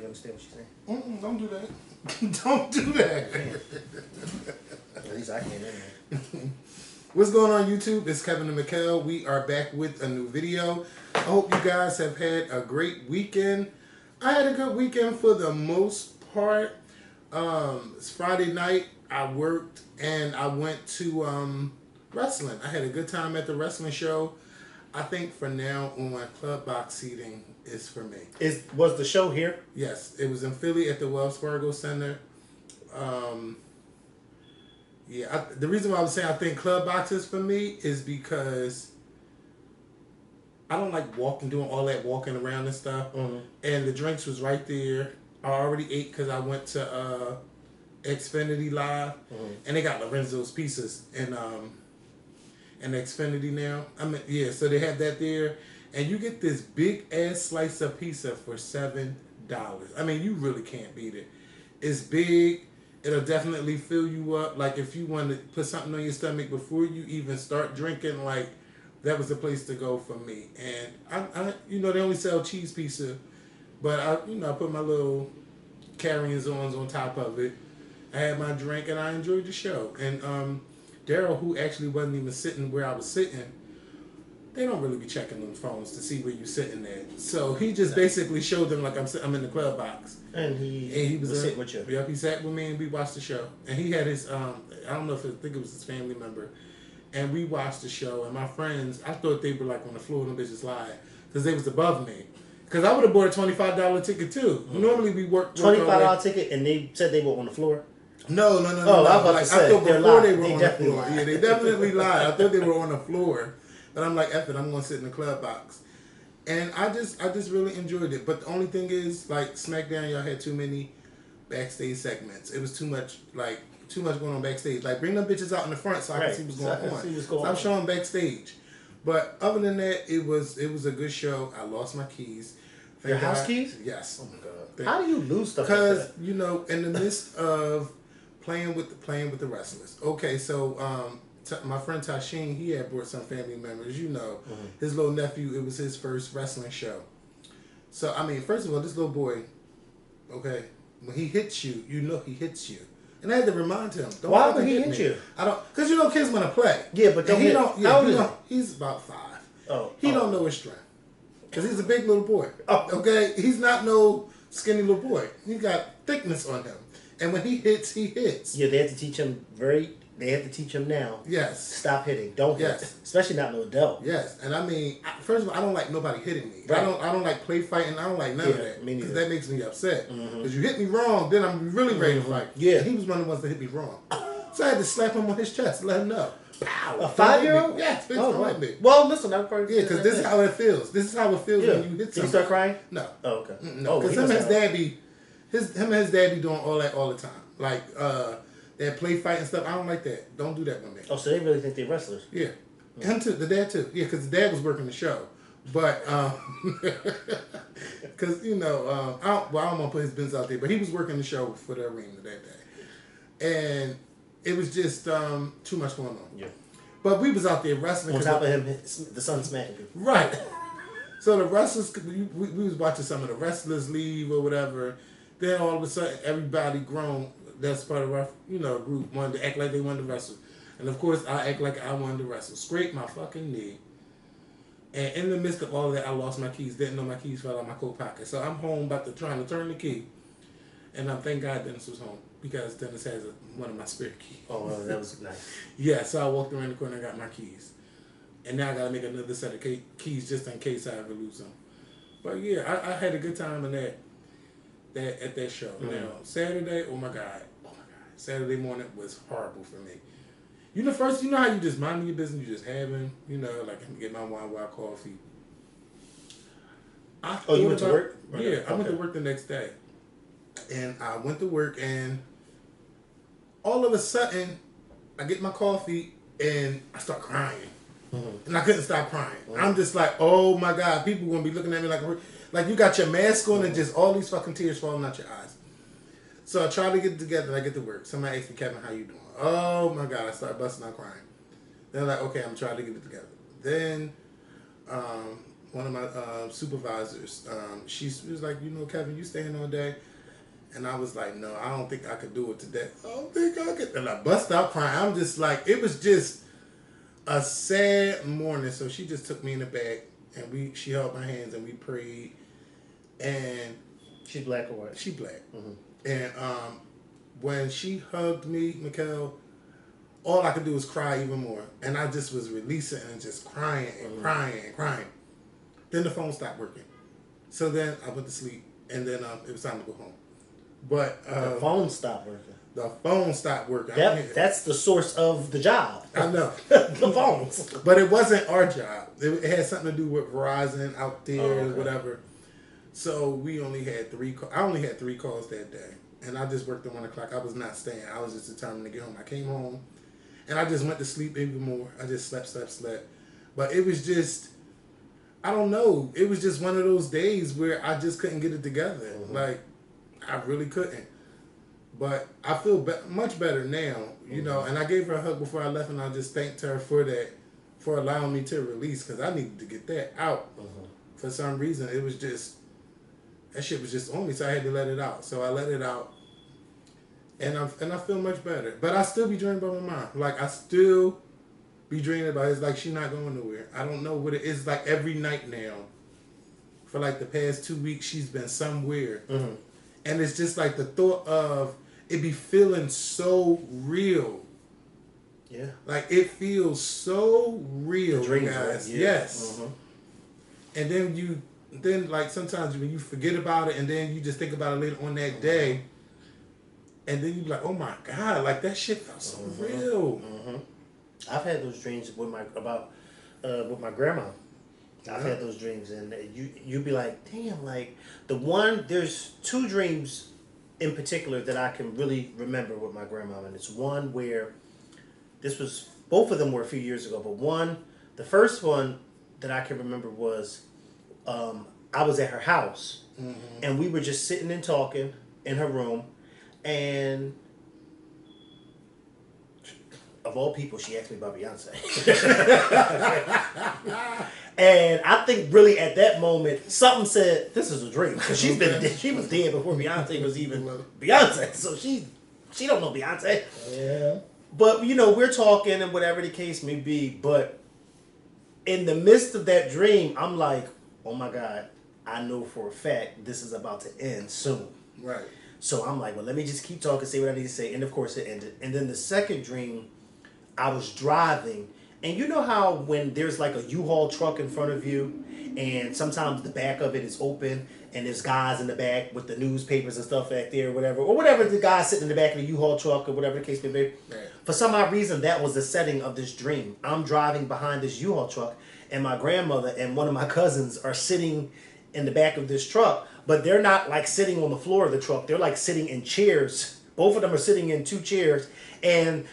understand what she's saying. Don't do that. Don't do that. At least I can anyway. What's going on YouTube? It's Kevin and Mikkel. We are back with a new video. I hope you guys have had a great weekend. I had a good weekend for the most part. It's Friday night. I worked and I went to wrestling. I had a good time at the wrestling show. I think for now on club box seating is for me. Was the show here? Yes, it was in Philly at the Wells Fargo Center. The reason why I was saying I think club boxes for me is because I don't like doing all that walking around and stuff. Mm-hmm. And the drinks was right there. I already ate because I went to Xfinity Live, and they got Lorenzo's pizzas and Xfinity now. So they have that there, and you get this big ass slice of pizza for $7. I mean, you really can't beat it. It's big. It'll definitely fill you up. Like if you want to put something on your stomach before you even start drinking, like that was the place to go for me. And I they only sell cheese pizza, but I put my little carry-ons on top of it. I had my drink and I enjoyed the show. And Daryl, who actually wasn't even sitting where I was sitting, they don't really be checking them phones to see where you're sitting at. So he just basically showed them like I'm in the club box. And he was sitting with you. Yep, he sat with me and we watched the show. And he had his I think it was his family member. And we watched the show. And my friends, I thought they were like on the floor and them bitches lied because they was above me. Because I would have bought a $25 ticket too. Mm-hmm. Normally we work $25 ticket, and they said they were on the floor. No. I was about to say, I thought before they were on the floor. Lied. Yeah, they definitely lied. I thought they were on the floor, but I'm like, F it, I'm gonna sit in the club box, and I just really enjoyed it. But the only thing is, like SmackDown, y'all had too many backstage segments. It was too much going on backstage. Like bring them bitches out in the front so I can see what's going on. So I'm showing backstage. But other than that, it was a good show. I lost my keys. Your house keys? Yes. Oh my god. How do you lose stuff? Because in the midst of playing with the wrestlers. Okay, so my friend Tashin, he had brought some family members. His little nephew. It was his first wrestling show. So I mean, first of all, this little boy, okay, when he hits you, he hits you. And I had to remind him. Why would he hit you? I don't, because kids want to play. Yeah, but don't hit. How old is he? He's about 5. He don't know his strength. Because he's a big little boy. Okay? He's not no skinny little boy. He got thickness on him. And when he hits, he hits. Yeah, they have to teach him now. Yes. Stop hitting. Don't hit. Especially not no adult. Yes. And I mean, first of all, I don't like nobody hitting me. Right. I don't like play fighting. I don't like none of that. Me neither. Because that makes me upset. Because you hit me wrong, then I'm really ready to fight. Yeah. And he was one of the ones that hit me wrong. So I had to slap him on his chest to let him know. Pow. A 5-year-old? Yes, don't hit me. Well, listen, I'm probably... Yeah, because this is how it feels. This is how it feels when you hit something. Did you start crying? No. Oh, okay. No, because him and his dad be doing all that all the time. Like, that play fight and stuff. I don't like that. Don't do that with me. Oh, so they really think they're wrestlers? Yeah. Him too. The dad too. Yeah, because the dad was working the show. But, because, I don't want to put his business out there, but he was working the show for the arena that day. And it was just too much going on. Yeah. But we was out there wrestling. On top of him, the son smacking people. Right. So the wrestlers, we was watching some of the wrestlers leave or whatever. Then all of a sudden, everybody grown, that's part of our, group, wanted to act like they wanted to wrestle. And of course, I act like I wanted to wrestle. Scraped my fucking knee. And in the midst of all of that, I lost my keys. Didn't know my keys fell out of my coat pocket. So I'm home trying to turn the key. And thank God Dennis was home. Because Dennis has one of my spare keys. Oh, well, that was nice. Yeah, so I walked around the corner and got my keys. And now I got to make another set of keys just in case I ever lose them. But yeah, I had a good time at that show. Mm-hmm. Now, Saturday, oh my God. Saturday morning was horrible for me. You know how you just mind your business, you just having, like I can get my wild coffee. You went to work? Yeah, I went to work the next day. And I went to work and all of a sudden I get my coffee and I start crying. Mm-hmm. And I couldn't stop crying. Mm-hmm. I'm just like, oh my God, people gonna be looking at me like you got your mask on and just all these fucking tears falling out your eyes. So I try to get it together and I get to work. Somebody asked me, Kevin, how you doing? Oh my God, I start busting out crying. They're like, okay, I'm trying to get it together. Then one of my supervisors, she was like, you know, Kevin, you staying all day? And I was like, no, I don't think I could do it today. I don't think I could. And I bust out crying. I'm just like, it was just a sad morning. So she just took me in the back and she held my hands and we prayed. And She's black or white? she black. Mm-hmm. And when she hugged me, Mikkel, all I could do was cry even more. And I just was releasing and just crying and crying and crying. Then the phone stopped working. So then I went to sleep. And then it was time to go home. But the phone stopped working. The phone stopped working. That's the source of the job. I know. The phones. But it wasn't our job. It had something to do with Verizon out there, whatever. So we only had 3 calls. I only had 3 calls that day. And I just worked at 1 o'clock. I was not staying. I was just determined to get home. I came home and I just went to sleep even more. I just slept. But it was just, I don't know. It was just one of those days where I just couldn't get it together. Like, I really couldn't. But I feel much better now, you know. And I gave her a hug before I left, and I just thanked her for that, for allowing me to release, because I needed to get that out. For some reason, it was just, that shit was just on me, so I had to let it out. So I let it out, and I feel much better. But I still be dreaming about my mom. Like, I still be dreaming about it. It's like she's not going nowhere. I don't know what it is. Like, every night now, for like the past 2 weeks, she's been somewhere. And it's just like the thought of it be feeling so real. Yeah. Like, it feels so real, guys. Yeah. Yes. And then like sometimes when you forget about it and then you just think about it later on that day, and then you be like, oh my God, like that shit felt so real. I've had those dreams with my grandma. I've had those dreams, and you'd be like, damn, like there's 2 dreams in particular that I can really remember with my grandma, and it's one where both of them were a few years ago, but the first one that I can remember was I was at her house, and we were just sitting and talking in her room, and of all people, she asked me about Beyonce. And I think really at that moment, something said, this is a dream. Because she was dead before Beyonce was even Beyonce. So she don't know Beyonce. Yeah. But, you know, we're talking and whatever the case may be. But in the midst of that dream, I'm like, oh my God, I know for a fact this is about to end soon. Right. So I'm like, well, let me just keep talking, say what I need to say. And of course it ended. And then the second dream, I was driving. And you know how when there's like a U-Haul truck in front of you and sometimes the back of it is open and there's guys in the back with the newspapers and stuff back there or whatever the guy sitting in the back of the U-Haul truck or whatever the case may be. Right. For some odd reason, that was the setting of this dream. I'm driving behind this U-Haul truck and my grandmother and one of my cousins are sitting in the back of this truck, but they're not like sitting on the floor of the truck. They're like sitting in chairs. Both of them are sitting in 2 chairs, and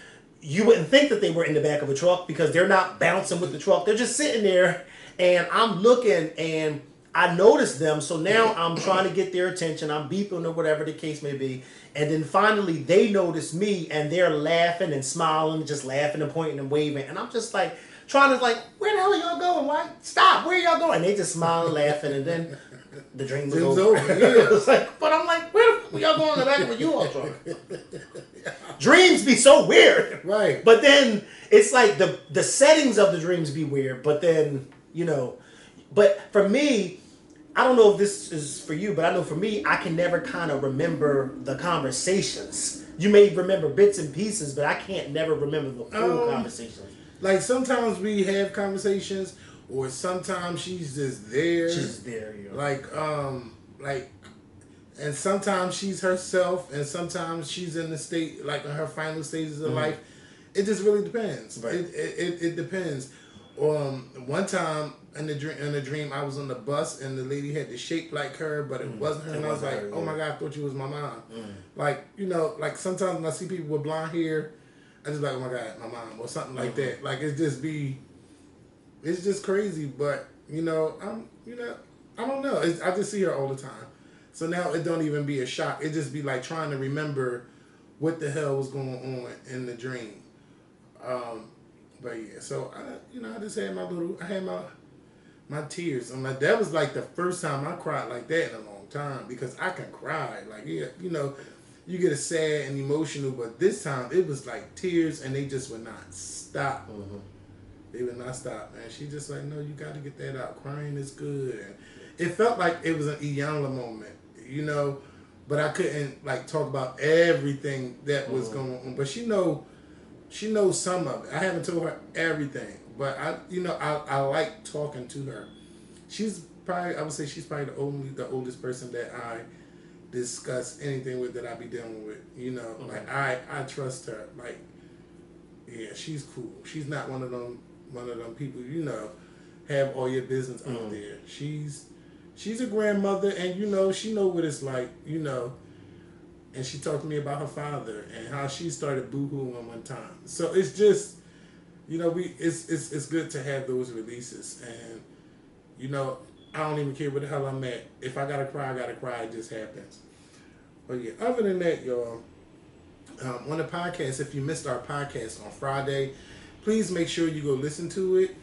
you wouldn't think that they were in the back of a truck because they're not bouncing with the truck. They're just sitting there, and I'm looking, and I noticed them. So now I'm trying to get their attention. I'm beeping or whatever the case may be. And then finally they notice me, and they're laughing and smiling, just laughing and pointing and waving. And I'm just like, trying to like, where the hell are y'all going? Why? Stop. Where are y'all going? And they just smiling, laughing, and then the dream was over. Yeah. It was like, but I'm like, where y'all going in the back of a U-Haul truck? Dreams be so weird. Right. But then it's like the settings of the dreams be weird, but then, you know, but for me, I don't know if this is for you, but I know for me, I can never kind of remember the conversations. You may remember bits and pieces, but I can't never remember the full conversations. Like sometimes we have conversations, or sometimes she's just there. She's there, you know. Like, and sometimes she's herself, and sometimes she's in the state, like in her final stages of life. It just really depends. Right. It depends. One time in the dream, I was on the bus, and the lady had the shape like her, but it wasn't her, and I was like, oh my God, I thought you was my mom. Like, you know, like sometimes when I see people with blonde hair, I just like, oh my God, my mom, or something like that. Like it's just crazy. But I don't know. I just see her all the time. So now it don't even be a shock. It just be like trying to remember what the hell was going on in the dream. But yeah, so I just had my my tears. I'm like, that was like the first time I cried like that in a long time because I can cry. Like, yeah, you know, you get a sad and emotional, but this time it was like tears and they just would not stop. Mm-hmm. They would not stop, man. She just like, no, you got to get that out. Crying is good. And it felt like it was an Iyanla moment, you know, but I couldn't like talk about everything that was going on. But she knows some of it. I haven't told her everything, but I like talking to her. I would say she's probably the oldest person that I discuss anything with that I be dealing with. You know, like I trust her. Like, yeah, she's cool. She's not one of them people, you know, have all your business out there. She's a grandmother, and you know, she know what it's like, you know. And she talked to me about her father and how she started boohooing one time. So it's just, you know, it's good to have those releases. And, you know, I don't even care where the hell I'm at. If I gotta cry, I gotta cry. It just happens. But yeah, other than that, y'all, on the podcast, if you missed our podcast on Friday, please make sure you go listen to it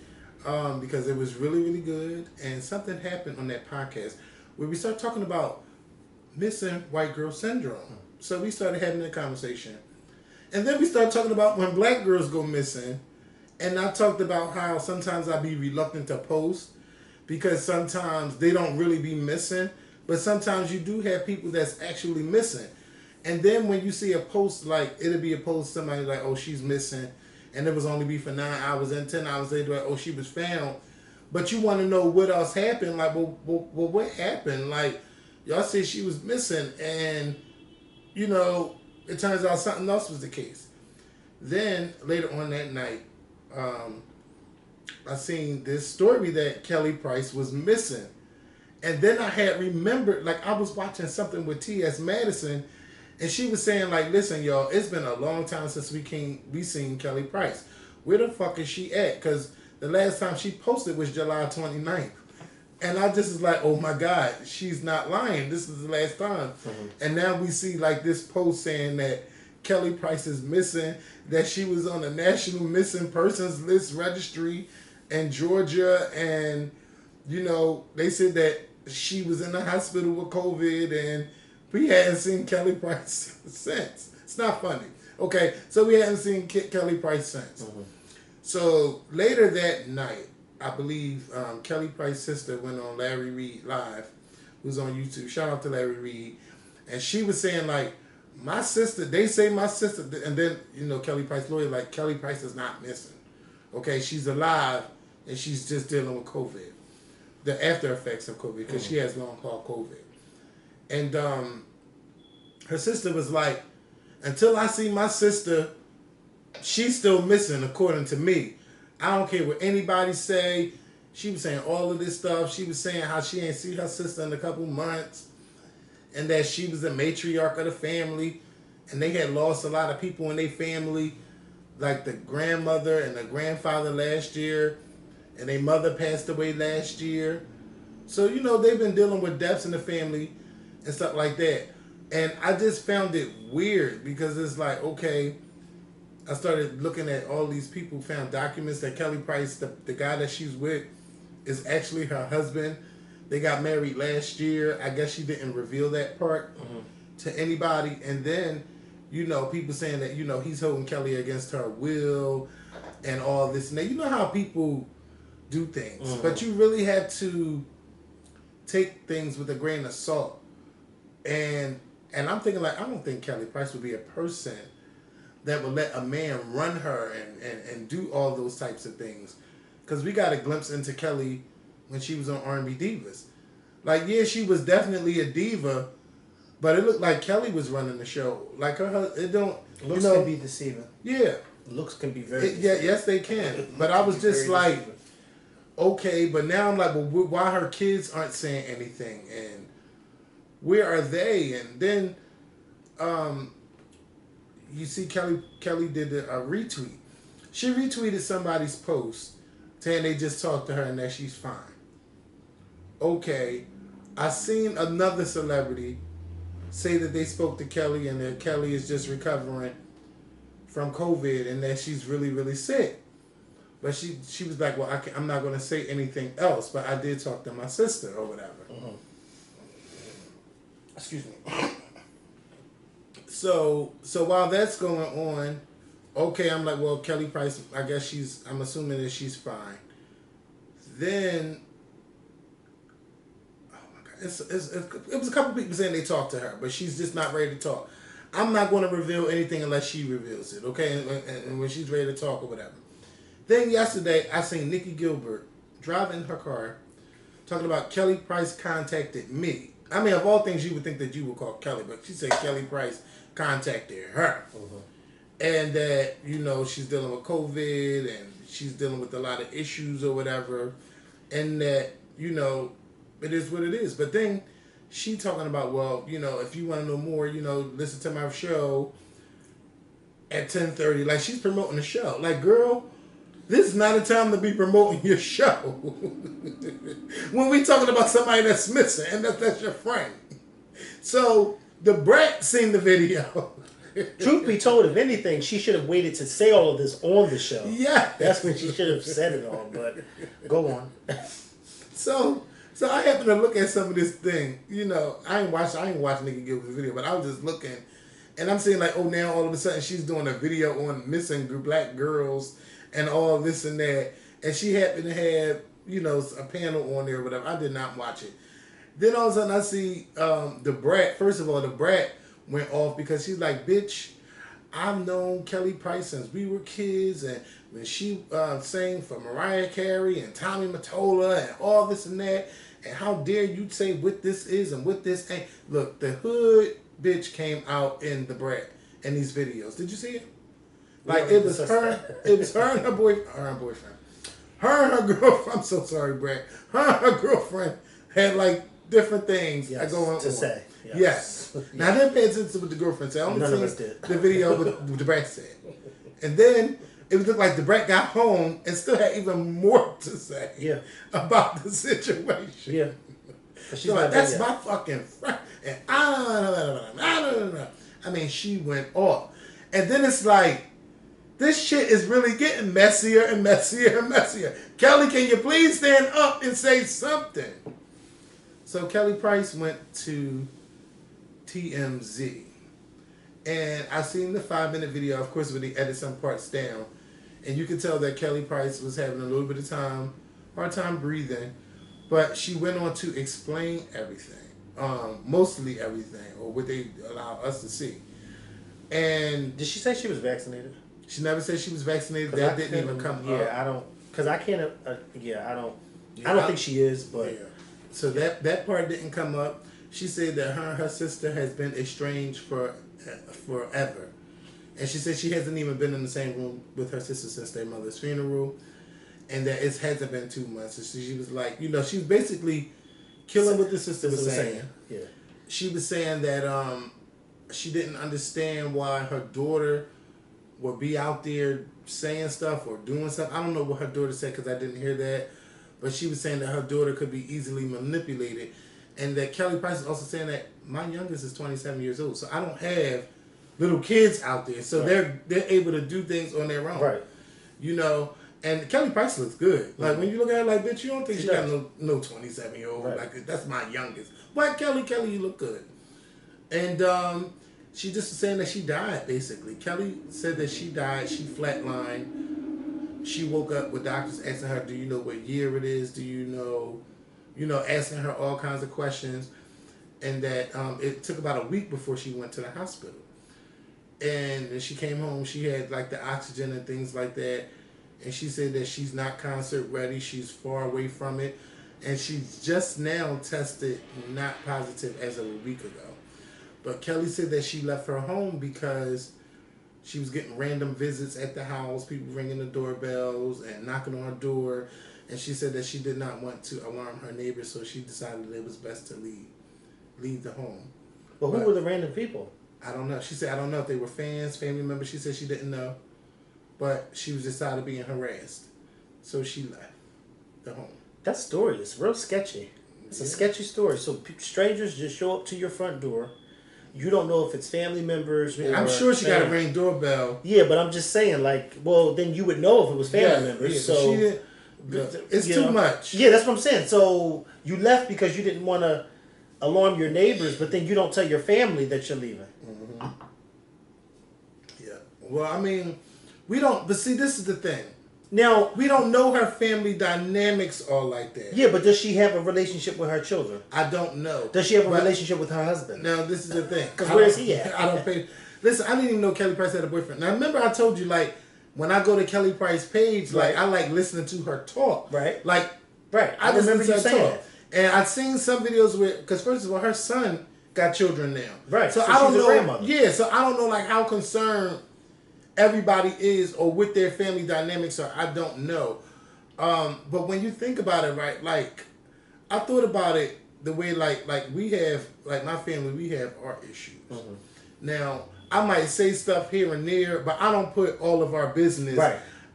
because it was really, really good. And something happened on that podcast where we started talking about missing white girl syndrome. So we started having a conversation. And then we started talking about when black girls go missing. And I talked about how sometimes I be reluctant to post because sometimes they don't really be missing. But sometimes you do have people that's actually missing. And then when you see a post, like, it'll be a post, somebody like, oh, she's missing. And it was only be for 9 hours and 10 hours later, like, oh, she was found. But you want to know what else happened. Like, well, what happened? Like, y'all say she was missing, and, you know, it turns out something else was the case. Then, later on that night, I seen this story that Kelly Price was missing. And then I had remembered, like, I was watching something with T.S. Madison, and she was saying, like, listen, y'all, it's been a long time since we seen Kelly Price. Where the fuck is she at? Because the last time she posted was July 29th. And I just was like, oh my God, she's not lying. This is the last time. Mm-hmm. And now we see like this post saying that Kelly Price is missing, that she was on the National Missing Persons List registry in Georgia. And, you know, they said that she was in the hospital with COVID and we hadn't seen Kelly Price since. It's not funny. Okay, so we hadn't seen Kelly Price since. Mm-hmm. So later that night, I believe Kelly Price's sister went on Larry Reid Live, who's on YouTube. Shout out to Larry Reid. And she was saying, like, my sister, they say my sister, and then, you know, Kelly Price's lawyer, like, Kelly Price is not missing. Okay, she's alive, and she's just dealing with COVID. The after effects of COVID, because she has long haul COVID. And her sister was like, until I see my sister, she's still missing, according to me. I don't care what anybody say. She was saying all of this stuff. She was saying how she ain't see her sister in a couple months and that she was the matriarch of the family and they had lost a lot of people in their family, like the grandmother and the grandfather last year, and their mother passed away last year. So, you know, they've been dealing with deaths in the family and stuff like that. And I just found it weird because it's like, okay, I started looking at all these people found documents that Kelly Price, the guy that she's with, is actually her husband. They got married last year. I guess she didn't reveal that part to anybody. And then, you know, people saying that, you know, he's holding Kelly against her will and all this. And that. You know how people do things. But you really have to take things with a grain of salt. And I'm thinking, like, I don't think Kelly Price would be a person that would let a man run her and do all those types of things. Because we got a glimpse into Kelly when she was on R&B Divas. Like, yeah, she was definitely a diva, but it looked like Kelly was running the show. Like, it don't... Looks can be deceiving. Yeah. Looks can be very deceiving. Yeah, yes, they can. But I was just like, deceiving. Okay, but now I'm like, well, why her kids aren't saying anything? And where are they? And then... you see Kelly did a retweet. She retweeted somebody's post saying they just talked to her and that she's fine. Okay, I seen another celebrity say that they spoke to Kelly and that Kelly is just recovering from COVID and that she's really, really sick. But she was like, well, I'm not going to say anything else, but I did talk to my sister or whatever. Excuse me. So while that's going on, okay, I'm like, well, Kelly Price, I guess I'm assuming that she's fine. Then, oh my God, it was a couple people saying they talked to her, but she's just not ready to talk. I'm not going to reveal anything unless she reveals it, okay? And when she's ready to talk or whatever. Then yesterday, I seen Nikki Gilbert driving in her car, talking about Kelly Price contacted me. I mean, of all things, you would think that you would call Kelly, but she said Kelly Price contacted her. And that, she's dealing with COVID and she's dealing with a lot of issues or whatever. And that, it is what it is. But then she talking about, well, if you want to know more, listen to my show at 10:30. Like, she's promoting the show. Like, girl, this is not a time to be promoting your show. When we talking about somebody that's missing and that's your friend. So, the brat seen the video. Truth be told, if anything, she should have waited to say all of this on the show. Yeah. That's when she should have said it all, but go on. So I happened to look at some of this thing. I ain't watched Nikki Gilbert's video, but I was just looking, and I'm seeing like, oh, now all of a sudden she's doing a video on missing black girls and all this and that, and she happened to have, a panel on there or whatever. I did not watch it. Then all of a sudden I see the brat. First of all, the brat went off because she's like, bitch, I've known Kelly Price since we were kids, and when she sang for Mariah Carey and Tommy Mottola and all this and that, and how dare you say what this is and what this ain't. Look, the hood bitch came out in the brat in these videos. Did you see it? Like, it was her and her boyfriend. Her and her girlfriend. I'm so sorry, Brad. Her and her girlfriend had like different things going on. To say. Yes. Now, I didn't pay attention to what the girlfriend said. I only None of us seen did. the video what the brat said. And then it looked like the brat got home and still had even more to say about the situation. Yeah. She's like, that's my fucking friend. And I mean, she went off. And then it's like, this shit is really getting messier and messier and messier. Kelly, can you please stand up and say something? So Kelly Price went to TMZ. And I seen the 5-minute video, of course, where they edit some parts down. And you could tell that Kelly Price was having a little bit of hard time breathing. But she went on to explain everything. Mostly everything, or what they allow us to see. And did she say she was vaccinated? She never said she was vaccinated. That didn't even come up. Yeah, I don't. Because I can't. I don't think she is. But so that part didn't come up. She said that her sister has been estranged forever, and she said she hasn't even been in the same room with her sister since their mother's funeral, and that it hasn't been 2 months. So she was like, she was basically killing what the sister was saying. Yeah, she was saying that she didn't understand why her daughter would be out there saying stuff or doing stuff. I don't know what her daughter said because I didn't hear that. But she was saying that her daughter could be easily manipulated. And that Kelly Price is also saying that my youngest is 27 years old. So I don't have little kids out there. So they're able to do things on their own. Right. And Kelly Price looks good. Like, when you look at her like, bitch, you don't think she got no 27-year-old. Right. Like, that's my youngest. But Kelly, you look good. And she just was saying that she died, basically. Kelly said that she died. She flatlined. She woke up with doctors asking her, do you know what year it is? Do you know, asking her all kinds of questions. And that it took about a week before she went to the hospital. And when she came home, she had, like, the oxygen and things like that. And she said that she's not concert ready. She's far away from it. And she's just now tested not positive as of a week ago. But Kelly said that she left her home because she was getting random visits at the house, people ringing the doorbells and knocking on her door. And she said that she did not want to alarm her neighbors, so she decided it was best to leave the home. Well, who were the random people? I don't know. She said, I don't know if they were fans, family members. She said she didn't know. But she was just tired of being harassed. So she left the home. That story is real sketchy. It's a sketchy story. So strangers just show up to your front door. you don't know if it's family members. Or I'm sure she got a Ring doorbell. Yeah, but I'm just saying, like, well, then you would know if it was family members. Yeah, so she didn't, it's too much. Yeah, that's what I'm saying. So you left because you didn't want to alarm your neighbors, but then you don't tell your family that you're leaving. Mm-hmm. Yeah. Well, I mean, we don't. But see, this is the thing. Now, we don't know her family dynamics all like that. Yeah, but does she have a relationship with her children? I don't know. Does she have a relationship with her husband? Now, this is the thing. Because where is he at? I don't pay. Listen, I didn't even know Kelly Price had a boyfriend. Now, remember I told you, like, when I go to Kelly Price's page, like, I like listening to her talk. Right. Like, I remember you saying that. And I've seen some videos where, because first of all, her son got children now. Right. So I don't know. Grandmother. Yeah, so I don't know, like, how concerned everybody is or what their family dynamics are. I don't know. But when you think about it, right, like, I thought about it the way, like we have, like, my family, we have our issues. Mm-hmm. Now, I might say stuff here and there, but I don't put all of our business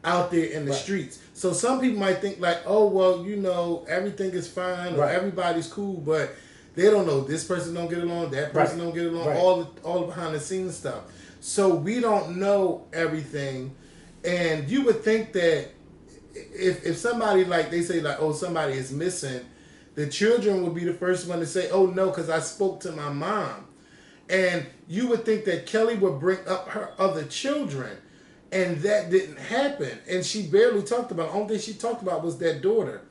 out there in the streets. So some people might think, like, oh, well, you know, everything is fine or everybody's cool, but they don't know this person don't get along, that person don't get along, all the behind the scenes stuff. So we don't know everything, and you would think that if somebody, like, they say, like, oh, somebody is missing, the children would be the first one to say, oh, no, because I spoke to my mom. And you would think that Kelly would bring up her other children, and that didn't happen. And she barely talked about it. The only thing she talked about was that daughter.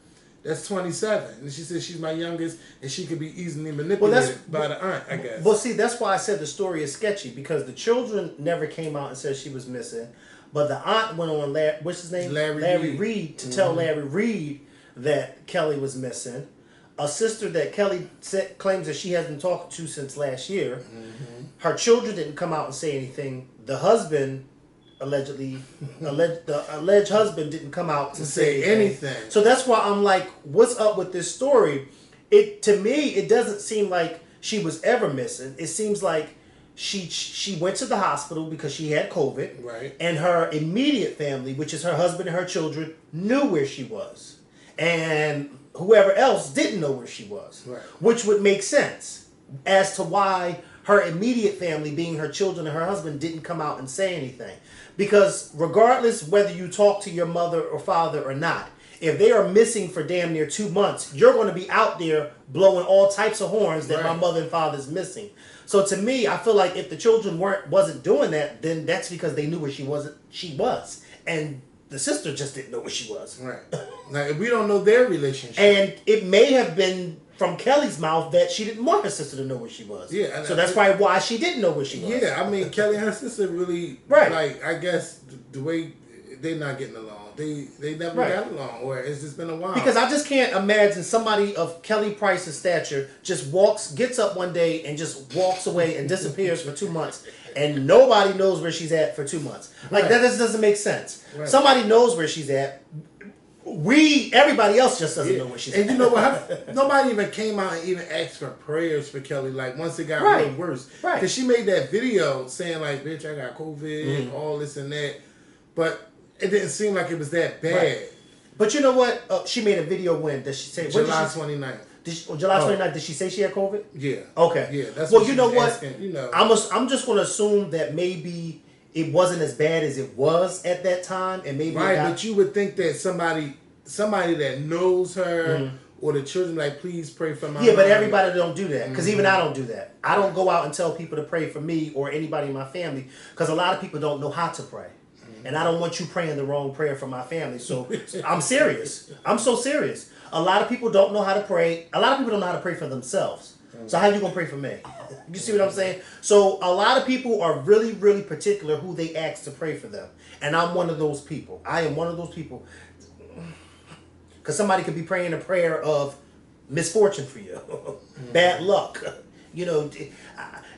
That's 27. And she said she's my youngest, and she could be easily manipulated by the aunt, I guess. Well, see, that's why I said the story is sketchy, because the children never came out and said she was missing. But the aunt went on, what's his name? Larry Reed, to tell Larry Reed that Kelly was missing. A sister that Kelly claims that she hasn't talked to since last year. Mm-hmm. Her children didn't come out and say anything. The husband, the alleged husband didn't come out to say anything. So that's why I'm like, what's up with this story? To me, it doesn't seem like she was ever missing. It seems like she went to the hospital because she had COVID. Right. And her immediate family, which is her husband and her children, knew where she was. And whoever else didn't know where she was. Right. Which would make sense as to why her immediate family, being her children and her husband, didn't come out and say anything. Because regardless whether you talk to your mother or father or not, if they are missing for damn near 2 months, you're going to be out there blowing all types of horns that my mother and father's missing. So to me, I feel like if the children wasn't doing that, then that's because they knew where she was. And the sister just didn't know where she was. Right. Like, we don't know their relationship. And it may have been from Kelly's mouth that she didn't want her sister to know where she was. Yeah. So that's probably why she didn't know where she was. Yeah, I mean, Kelly and her sister really, like, I guess the way they're not getting along. They never got along, or it's just been a while. Because I just can't imagine somebody of Kelly Price's stature just gets up one day and just walks away and disappears for 2 months, and nobody knows where she's at for 2 months. Like, that just doesn't make sense. Right. Somebody knows where she's at. Everybody else just doesn't know where she's at. And you know what? Nobody even came out and even asked for prayers for Kelly, like, once it got real worse. Right. Because she made that video saying, like, bitch, I got COVID, all this and that. But it didn't seem like it was that bad. Right. But you know what? She made a video when? Did she say? July 29th. July 29th, did she say she had COVID? Yeah. Okay. Yeah, that's well, what you know what? Asking, you know. I'm just going to assume that maybe it wasn't as bad as it was at that time. And maybe but you would think that somebody that knows her or the children, like, please pray for my mom. But everybody don't do that. Because even I don't do that. I don't go out and tell people to pray for me or anybody in my family, because a lot of people don't know how to pray. And I don't want you praying the wrong prayer for my family. So I'm serious. I'm so serious. A lot of people don't know how to pray. A lot of people don't know how to pray for themselves. So how you going to pray for me? You see what I'm saying? So a lot of people are really, really particular who they ask to pray for them. And I'm one of those people. I am one of those people. Because somebody could be praying a prayer of misfortune for you. Bad luck. You know,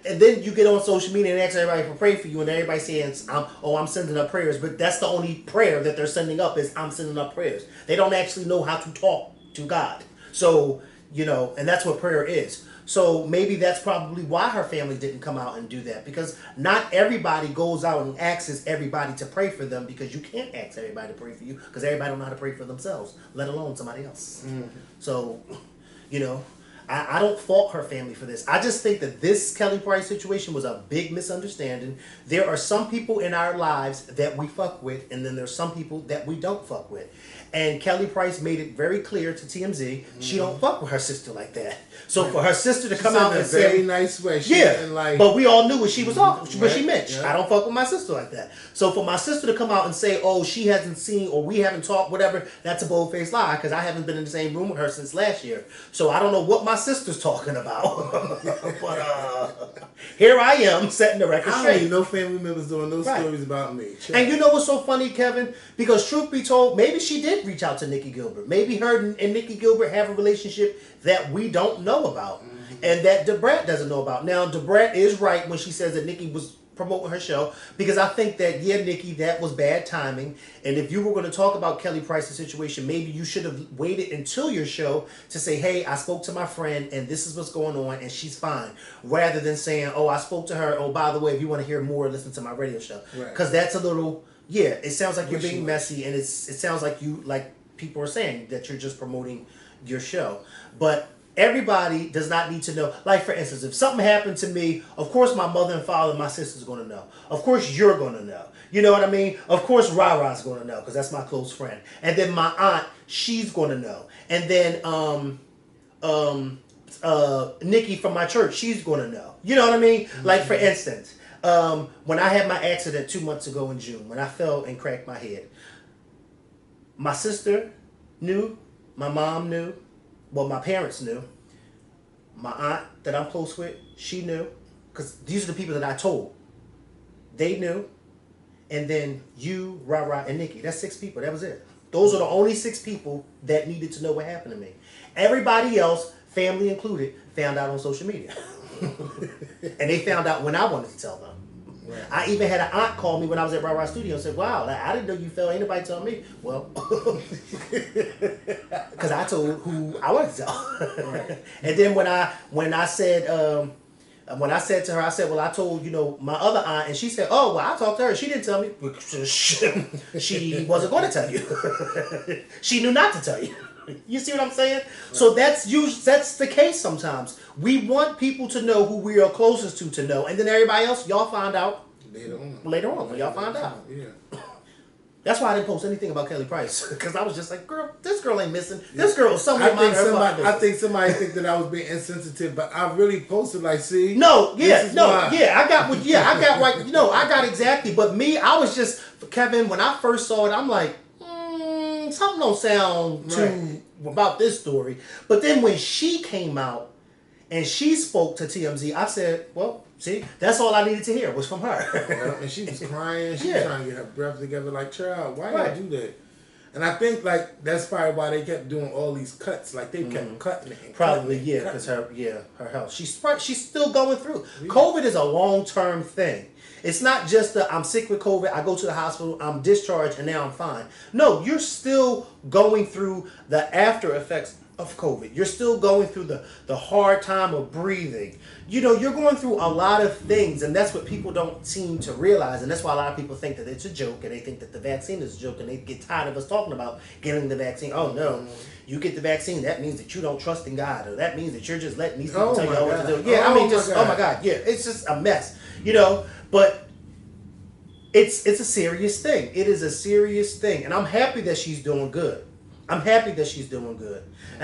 and then you get on social media and ask everybody to pray for you, and everybody saying, I'm sending up prayers. But that's the only prayer that they're sending up is, I'm sending up prayers. They don't actually know how to talk to God. So, you know, and that's what prayer is. So maybe that's probably why her family didn't come out and do that. Because not everybody goes out and asks everybody to pray for them, because you can't ask everybody to pray for you, because everybody don't know how to pray for themselves, let alone somebody else. So, you know, I don't fault her family for this. I just think that this Kelly Price situation was a big misunderstanding. There are some people in our lives that we fuck with, and then there's some people that we don't fuck with. And Kelly Price made it very clear to TMZ she don't fuck with her sister like that. So for her sister to come out and say, very nice way, she yeah, like, but we all knew what she was talking, what she meant. Yeah. I don't fuck with my sister like that. So for my sister to come out and say, oh, she hasn't seen or we haven't talked, whatever, that's a bold-faced lie because I haven't been in the same room with her since last year. So I don't know what my sister's talking about. But here I am setting the record straight. I don't need no family members doing those stories about me. And you know what's so funny, Kevin? Because truth be told, maybe she did reach out to Nikki Gilbert. Maybe her and Nikki Gilbert have a relationship that we don't know about. And that Debrat doesn't know about. Now, Debrat is right when she says that Nikki was promoting her show, because I think that, yeah, Nikki, that was bad timing. And if you were going to talk about Kelly Price's situation, maybe you should have waited until your show to say, hey, I spoke to my friend and this is what's going on and she's fine, rather than saying, oh, I spoke to her, oh, by the way, if you want to hear more, listen to my radio show. Because that's a little, yeah, it sounds like you're being messy, and it sounds like you, like people are saying, that you're just promoting your show. But everybody does not need to know. Like, for instance, if something happened to me, of course my mother and father and my sister's going to know. Of course you're going to know. You know what I mean? Of course RHOA's going to know, because that's my close friend. And then my aunt, she's going to know. And then Nikki from my church, she's going to know. You know what I mean? Like, for instance, when I had my accident 2 months ago in June, when I fell and cracked my head, my sister knew, my mom knew, well, my parents knew. My aunt that I'm close with, she knew. Because these are the people that I told. They knew. And then you, Ra, and Nikki. That's 6 people. That was it. Those are the only 6 people that needed to know what happened to me. Everybody else, family included, found out on social media. And they found out when I wanted to tell them. Right. I even had an aunt call me when I was at RHOA Studio and said, wow, I didn't know you fell. Ain't nobody tell me. Well, because I told who I wanted to tell. Right. And then when I said to her, I said, well, I told, my other aunt, and she said, oh, well, I talked to her. She didn't tell me. She wasn't going to tell you. She knew not to tell you. You see what I'm saying? Right. So that's the case sometimes. We want people to know who we are closest to know, and then everybody else, y'all find out later on when y'all find out. Yeah. That's why I didn't post anything about Kelly Price, because I was just like, girl, this girl ain't missing. This girl was somewhere. I think somebody think that I was being insensitive, but I really posted like, see, I got exactly. But me, I was just, Kevin, when I first saw it, I'm like, something don't sound too about this story. But then when she came out and she spoke to TMZ, I said, well, see, that's all I needed to hear was from her. And she was crying. She was trying to get her breath together. Like, child, why y'all do that? And I think, like, that's probably why they kept doing all these cuts. Like, they kept cutting it. Probably, because her health. She's still going through. Yeah. COVID is a long-term thing. It's not just I'm sick with COVID, I go to the hospital, I'm discharged, and now I'm fine. No, you're still going through the after effects of COVID. You're still going through the hard time of breathing. You're going through a lot of things, and that's what people don't seem to realize. And that's why a lot of people think that it's a joke, and they think that the vaccine is a joke, and they get tired of us talking about getting the vaccine. Oh, no. You get the vaccine, that means that you don't trust in God, or that means that you're just letting these people tell you what to do. Yeah, oh my God, yeah, it's just a mess, But it's a serious thing. It is a serious thing, and I'm happy that she's doing good. And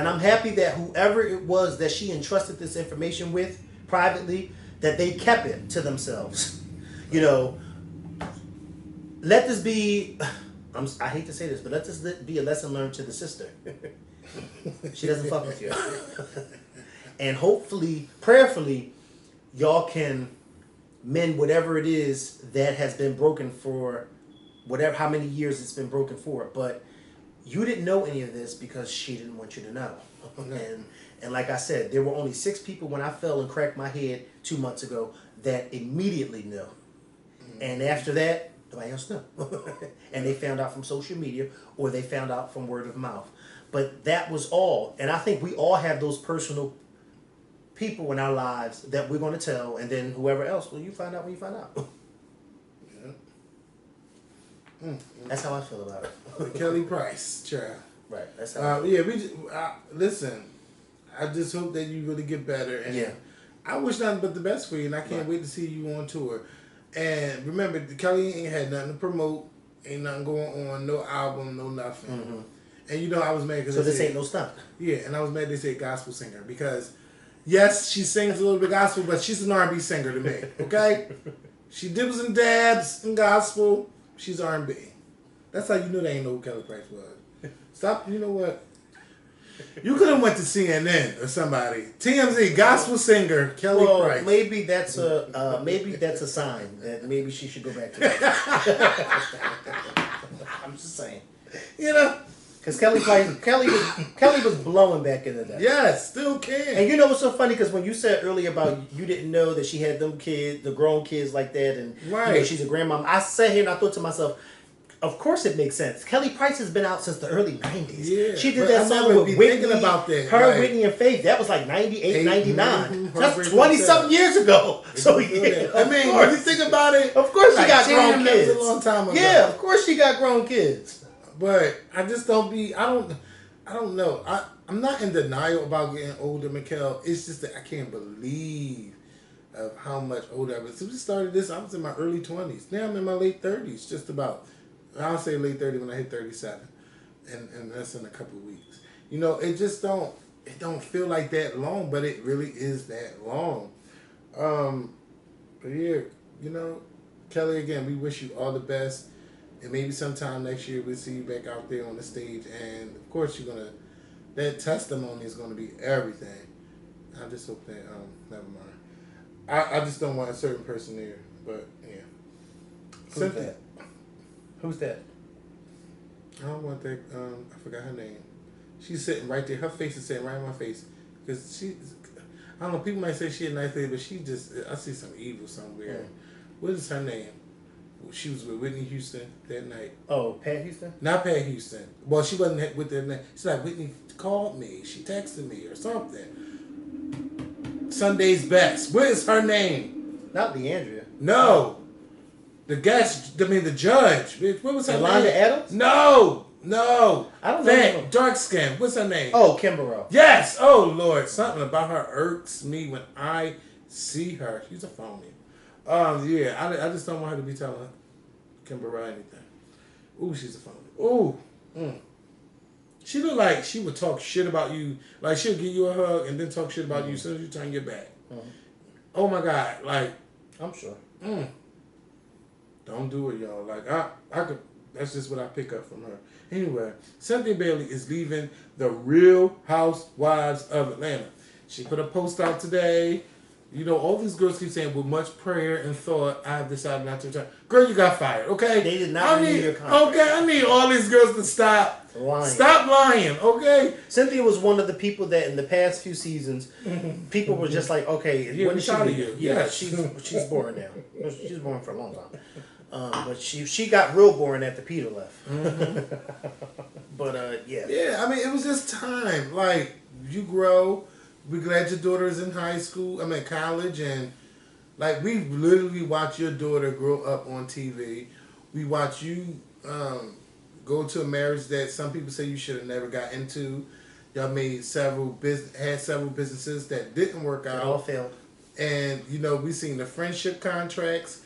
I'm happy that whoever it was that she entrusted this information with privately, that they kept it to themselves. Let this be, I hate to say this, but let this be a lesson learned to the sister. She doesn't fuck with you. And hopefully, prayerfully, y'all can mend whatever it is that has been broken for how many years it's been broken for. But you didn't know any of this because she didn't want you to know. And like I said, there were only 6 people when I fell and cracked my head 2 months ago that immediately knew. And after that, nobody else knew. And they found out from social media, or they found out from word of mouth. But that was all. And I think we all have those personal people in our lives that we're going to tell, and then whoever else, well, you find out when you find out. That's how I feel about it. Kelly Price, child. Right. That's how. Listen. I just hope that you really get better. And Yeah. I wish nothing but the best for you, and I can't wait to see you on tour. And remember, Kelly ain't had nothing to promote, ain't nothing going on, no album, no nothing. Mm-hmm. And you know I was mad because So this ain't no stunt. Yeah, and I was mad they said gospel singer because yes, she sings a little bit gospel, but she's an R&B singer to me. Okay, she dibbles and dabs in gospel. She's R&B. That's how you know they ain't know who Kelly Price was. Stop. You know what? You could have went to CNN or somebody. TMZ gospel singer Kelly Price. Maybe that's a sign that maybe she should go back to that. I'm just saying. You know, because Kelly was blowing back in the day. Yes, still can. And you know what's so funny? Because when you said earlier about you didn't know that she had them kids, the grown kids like that, and right. You know, she's a grandmom. I sat here and I thought to myself, of course it makes sense. Kelly Price has been out since the early 90s. Yeah, she did that song with Whitney, about that. her, right. Whitney and Faith. That was like 98, 99. Mm-hmm. That's 20-something years ago. So yeah, I mean, when you think about it, of course she like, got grown kids. That was a long time ago. Yeah, of course she got grown kids. But I just don't be. I don't know. I'm not in denial about getting older, Mikkel. It's just that I can't believe of how much older I was. Since we started this, I was in my early 20s. Now I'm in my late 30s, just about. I'll say late 30 when I hit 37, and that's in a couple of weeks. You know, it just don't feel like that long, but it really is that long. But yeah, you know, Kelly, again, we wish you all the best, and maybe sometime next year we'll see you back out there on the stage, and of course that testimony is gonna be everything. I just hope that never mind. I just don't want a certain person there, but yeah. Cynthia. Who's that? I don't want that. I forgot her name. She's sitting right there. Her face is sitting right in my face. Because I don't know, people might say she a nice lady, but she just, I see some evil somewhere. Mm. What is her name? She was with Whitney Houston that night. Oh, Pat Houston? Not Pat Houston. Well, she wasn't with their name. She's like, Whitney called me. She texted me or something. Sunday's Best. What is her name? Not Leandria. No. The judge. What was her Yolanda name? Adams? No. I don't know. Dark skin. What's her name? Oh, Kimbrough. Yes. Oh, Lord. Something about her irks me when I see her. She's a phony. Yeah. I just don't want her to be telling Kimbrough anything. Ooh, she's a phony. Ooh. She look like she would talk shit about you. Like, she'll give you a hug and then talk shit about you as soon as you turn your back. Oh, my God. Like. I'm sure. Don't do it, y'all. Like, I could. That's just what I pick up from her. Anyway, Cynthia Bailey is leaving the Real Housewives of Atlanta. She put a post out today. You know, all these girls keep saying, with much prayer and thought, I have decided not to return. Girl, you got fired, okay? They did not renew your contract. Okay, I need all these girls to stop lying. Stop lying, okay? Cynthia was one of the people that in the past few seasons, people were just like, okay, yeah, when is she leaving? you. Yeah, yes. she's boring now. She's boring for a long time. But she got real boring after Peter left. But yeah. Yeah, I mean, it was just time. Like, you grow. We're glad your daughter is in college, and like we literally watch your daughter grow up on TV. We watch you go to a marriage that some people say you should have never got into. Y'all made had several businesses that didn't work out. It all failed. And you know, we've seen the friendship contracts.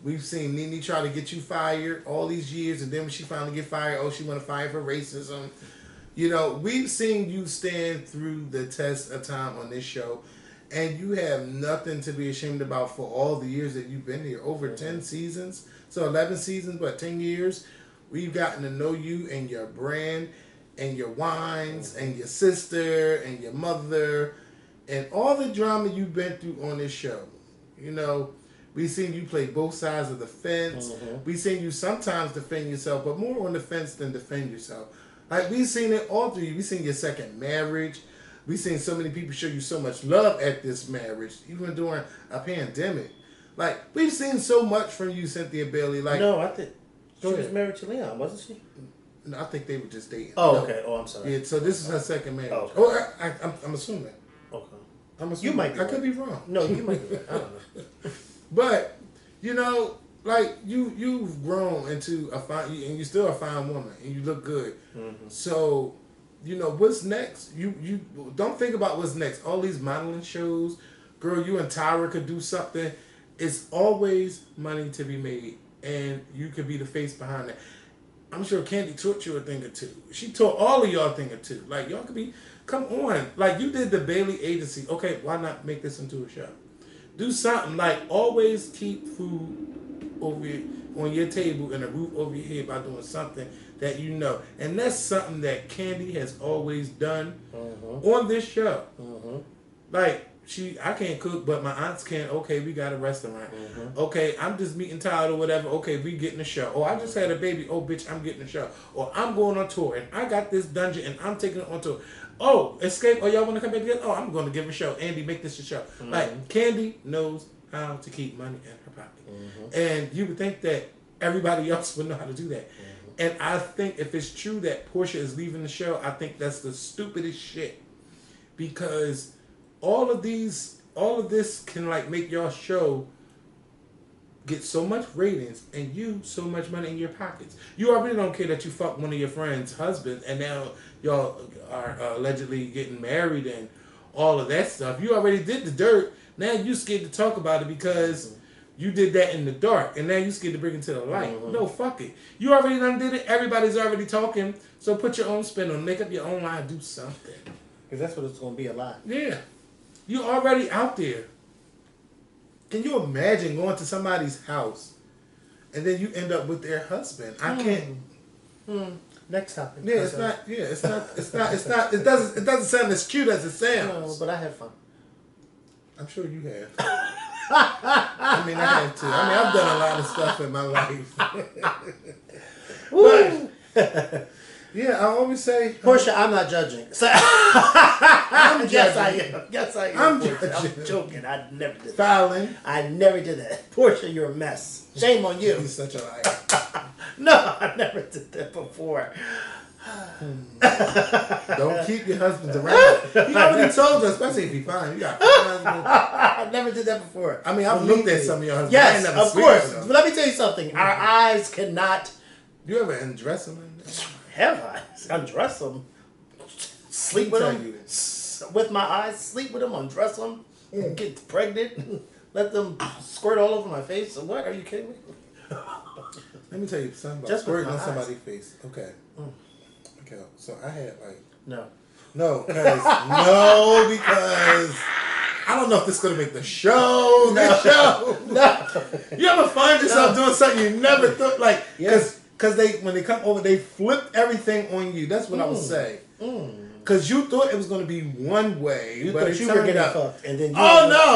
We've seen Nene try to get you fired all these years, and then when she finally get fired, she want to fire for racism. You know, we've seen you stand through the test of time on this show, and you have nothing to be ashamed about for all the years that you've been here. Over 10 seasons, so 11 seasons, but 10 years. We've gotten to know you and your brand and your wines and your sister and your mother and all the drama you've been through on this show. You know, we've seen you play both sides of the fence. We've seen you sometimes defend yourself, but more on the fence than defend yourself. Like, we've seen it all through you. We've seen your second marriage. We've seen so many people show you so much love at this marriage, even during a pandemic. Like, we've seen so much from you, Cynthia Bailey. Like, no, I think she was married to Leon, wasn't she? No, I think they were just dating. Oh, okay. Oh, I'm sorry. Yeah, so this is her second marriage. Oh, okay. I'm assuming. Okay. I'm assuming. You might be I could be wrong. No, you might be right. I don't know. But, you know, like, you've grown into a fine, and you're still a fine woman, and you look good. So, you know, what's next? You don't think about what's next. All these modeling shows, girl, you and Tyra could do something. It's always money to be made, and you could be the face behind it. I'm sure Candy taught you a thing or two. She taught all of y'all a thing or two. Like, y'all could be, come on. Like, you did the Bailey agency. Okay, why not make this into a show? Do something. Like, always keep food over on your table and a roof over your head by doing something that you know. And that's something that Candy has always done on this show. Like, I can't cook, but my aunts can. Okay, we got a restaurant. Okay, I'm just meeting Tyler or whatever. Okay, we getting a show. Oh, I just had a baby. Oh, bitch, I'm getting a show. Or I'm going on tour, and I got this dungeon, and I'm taking it on tour. Oh, Escape. Oh, y'all want to come back together? Oh, I'm going to give a show. Andy, make this a show. Like, Candy knows how to keep money in her pocket. And you would think that everybody else would know how to do that. And I think if it's true that Portia is leaving the show, I think that's the stupidest shit. Because all of this can like make your show get so much ratings and you so much money in your pockets. You already don't care that you fucked one of your friends' husbands and now y'all are allegedly getting married and all of that stuff. You already did the dirt. Now you scared to talk about it because you did that in the dark and now you scared to bring it to the light. No, fuck it. You already done did it. Everybody's already talking. So put your own spin on it. Make up your own line. Do something. Because that's what it's going to be, a lot. Yeah. You're already out there. Can you imagine going to somebody's house and then you end up with their husband? I can't. Next topic. Yeah, it's not. Yeah, it's not. It doesn't sound as cute as it sounds. No, but I had fun. I'm sure you have. I mean, I have too. I mean, I've done a lot of stuff in my life. But, yeah, I always say, Portia, I'm not judging. So, I'm yes, judging. I am. Yes, I am. I'm Portia. judging. I'm joking. I never did that. Fouling. I never did that. Portia, you're a mess. Shame on you. You're such a liar. No, I never did that before. Don't keep your husbands around. He already told you, especially if he's fine. You got husbands. I never did that before. I mean, I've looked at some of your husbands. Yes, I ain't never of slept course. with them. But let me tell you something. Our eyes cannot. You ever undress them? Have eyes. Undress them. Sleep with them. With my eyes. Sleep with them. Undress them. Get pregnant. Let them squirt all over my face. What? Are you kidding me? Let me tell you something about Just with squirting my on eyes. somebody's face. Okay. Okay. So I had like. No. No, because I don't know if this is gonna make the show. No. You ever find yourself doing something you never thought like? Yes. Because they when they come over, they flip everything on you. That's what I would say. Because you thought it was gonna be one way, You but thought it you were turned getting out. fucked, and then you. Oh no!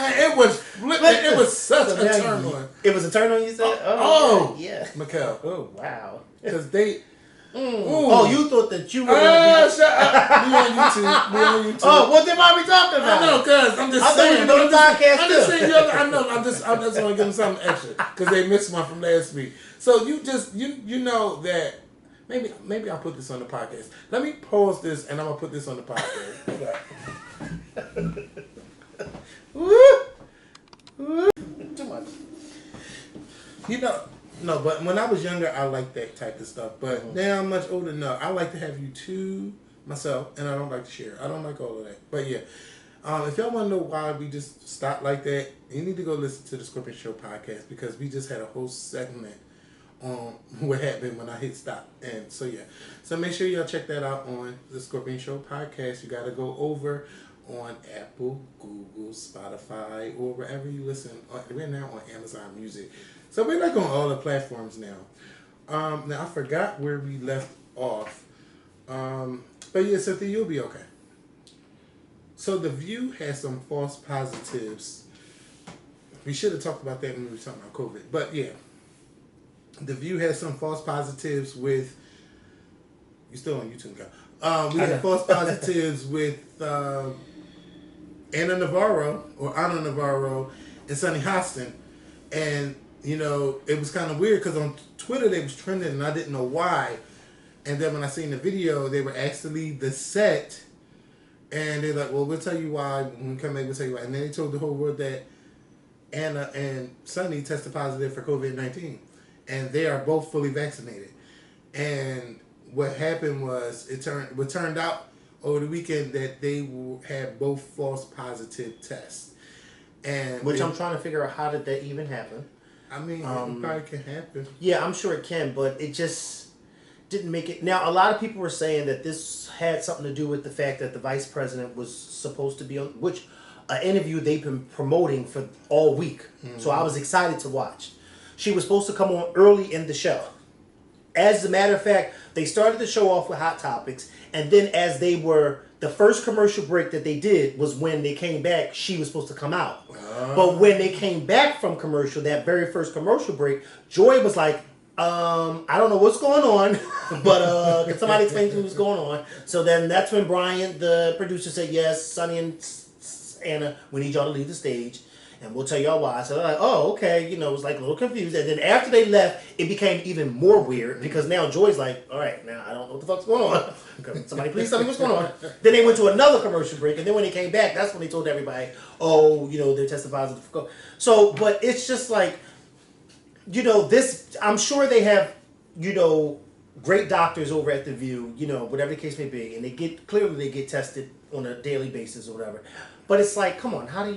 And it was flipping. It was such So a now turn you- on. It was a turn on, you said? Oh. Yeah. Mikkel. Oh, wow. Because they. Ooh. Oh, you thought that you were going to be. Shut up. We on YouTube. Oh, what then why are we talking about? I know, cuz I'm just I thought saying. you were doing a podcast I'm just too. saying. I know. I'm just want to give them something extra because they missed one from last week. So you just you know that maybe I'll put this on the podcast. Let me pause this and I'm gonna put this on the podcast. Too much. You know. No, but when I was younger, I liked that type of stuff. But now I'm much older now. I like to have you to myself, and I don't like to share. I don't like all of that. But yeah, if y'all want to know why we just stopped like that, you need to go listen to the Scorpion Show podcast because we just had a whole segment on what happened when I hit stop. And so yeah, so make sure y'all check that out on the Scorpion Show podcast. You got to go over on Apple, Google, Spotify, or wherever you listen. We're now on Amazon Music. So we're like on all the platforms now. Now I forgot where we left off. But yeah, Cynthia, you'll be okay. So The View has some false positives. We should have talked about that when we were talking about COVID. But yeah, The View has some false positives with. You still on YouTube, girl? We had false positives with Anna Navarro, and Sonny Hostin, and. You know, it was kind of weird because on Twitter they was trending and I didn't know why. And then when I seen the video, they were asked to leave the set. And they're like, well, we'll tell you why. When we come back, we'll tell you why. And then they told the whole world that Anna and Sonny tested positive for COVID-19. And they are both fully vaccinated. And what happened was what turned out over the weekend that they had both false positive tests, and which I'm trying to figure out how did that even happen. I mean, it probably can happen. Yeah, I'm sure it can, but it just didn't make it. Now, a lot of people were saying that this had something to do with the fact that the vice president was supposed to be on, which an interview they've been promoting for all week. Mm-hmm. So I was excited to watch. She was supposed to come on early in the show. As a matter of fact, they started the show off with Hot Topics, and then as they were, the first commercial break that they did was when they came back, she was supposed to come out. But when they came back from commercial, that very first commercial break, Joy was like, I don't know what's going on, but can somebody explain to me what's going on? So then that's when Brian, the producer, said, yes, Sonny and Anna, we need y'all to leave the stage, and we'll tell y'all why. So they're like, oh, okay, it was like a little confused. And then after they left, it became even more weird, because now Joy's like, all right, now I don't know what the fuck's going on. Somebody please tell me what's going on. Then they went to another commercial break, and then when they came back, that's when they told everybody, oh, they're testing positive for COVID. So, but it's just like, this, I'm sure they have, great doctors over at The View, whatever the case may be, and they get tested on a daily basis or whatever. But it's like, come on, how do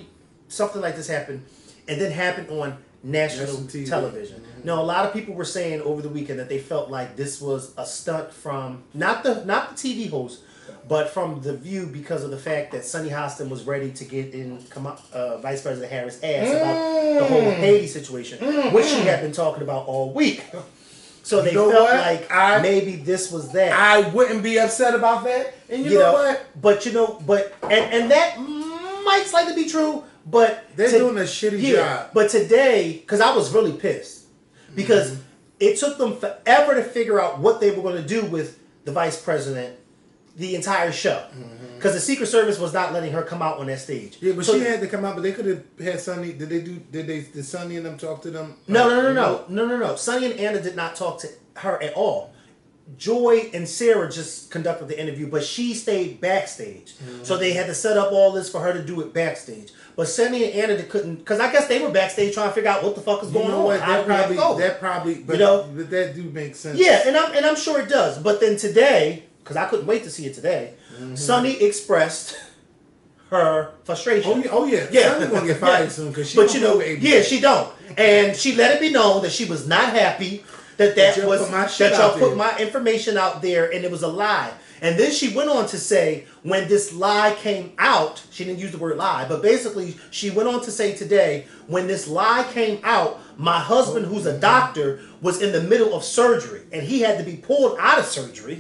something like this happen and then happen on national television? Mm-hmm. Now, a lot of people were saying over the weekend that they felt like this was a stunt from, not the TV host, but from The View, because of the fact that Sunny Hostin was ready to get in Vice President Harris' ass about the whole Haiti situation, which she had been talking about all week. So they felt like maybe this was that. I wouldn't be upset about that. And you know what? But and that might slightly be true, but they're doing a shitty job. But today, because I was really pissed, because it took them forever to figure out what they were going to do with the vice president the entire show, because the Secret Service was not letting her come out on that stage. Yeah, but she had to come out. But they could have had Sonny. Did Sonny and them talk to them? No. Sonny and Anna did not talk to her at all. Joy and Sarah just conducted the interview, but she stayed backstage. So they had to set up all this for her to do it backstage. But Sonny and Anna couldn't, because I guess they were backstage trying to figure out what the fuck is going on. That probably, but that do make sense. Yeah, and I'm sure it does. But then today, because I couldn't wait to see it today, Sonny expressed her frustration. Oh yeah. Sonny's gonna get fired soon because she. But she don't, and she let it be known that she was not happy that y'all put my information out there and it was a lie. And then she went on to say, when this lie came out, she didn't use the word lie, but basically she went on to say today, when this lie came out, my husband, who's a doctor, was in the middle of surgery and he had to be pulled out of surgery.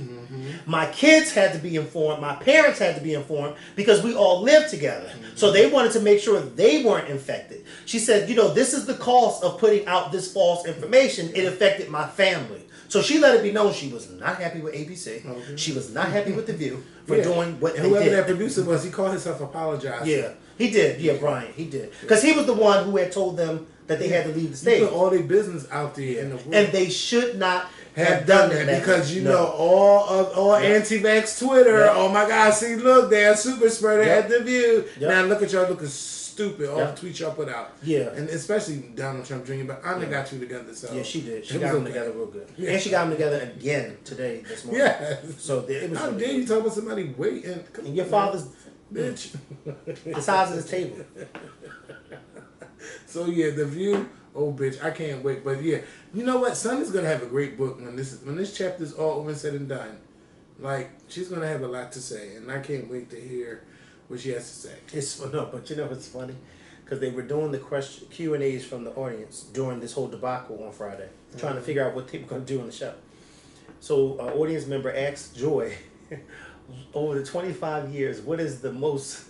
My kids had to be informed. My parents had to be informed because we all lived together. So they wanted to make sure they weren't infected. She said, this is the cost of putting out this false information. It affected my family. So she let it be known she was not happy with ABC. Okay. She was not happy with The View for doing what they did. Whoever that producer was, he called himself apologizing. Yeah, he did. Yeah, Brian, he did. Because he was the one who had told them that they had to leave the stage. You put all their business out there in the world. And they should not have done that because all anti-vax Twitter. Yep. Oh my God! See, look, they're a super spreader at The View. Yep. Now look at y'all looking stupid. All the tweets y'all put out. Yeah, and especially Donald Trump Jr. But Anna got you together. So yeah, she did. She got them together real good, and she got them together again today this morning. Yeah. So it was. How dare you talk about somebody waiting? And your father's bitch, the size of this table. So yeah, The View. Oh bitch, I can't wait. But yeah, you know what? Sonny's gonna have a great book when this chapter's all over and said and done. Like, she's gonna have a lot to say, and I can't wait to hear what she has to say. But it's funny because they were doing the Q&As from the audience during this whole debacle on Friday, trying to figure out what people were gonna do on the show. So an audience member asked Joy, over the 25 years, what is the most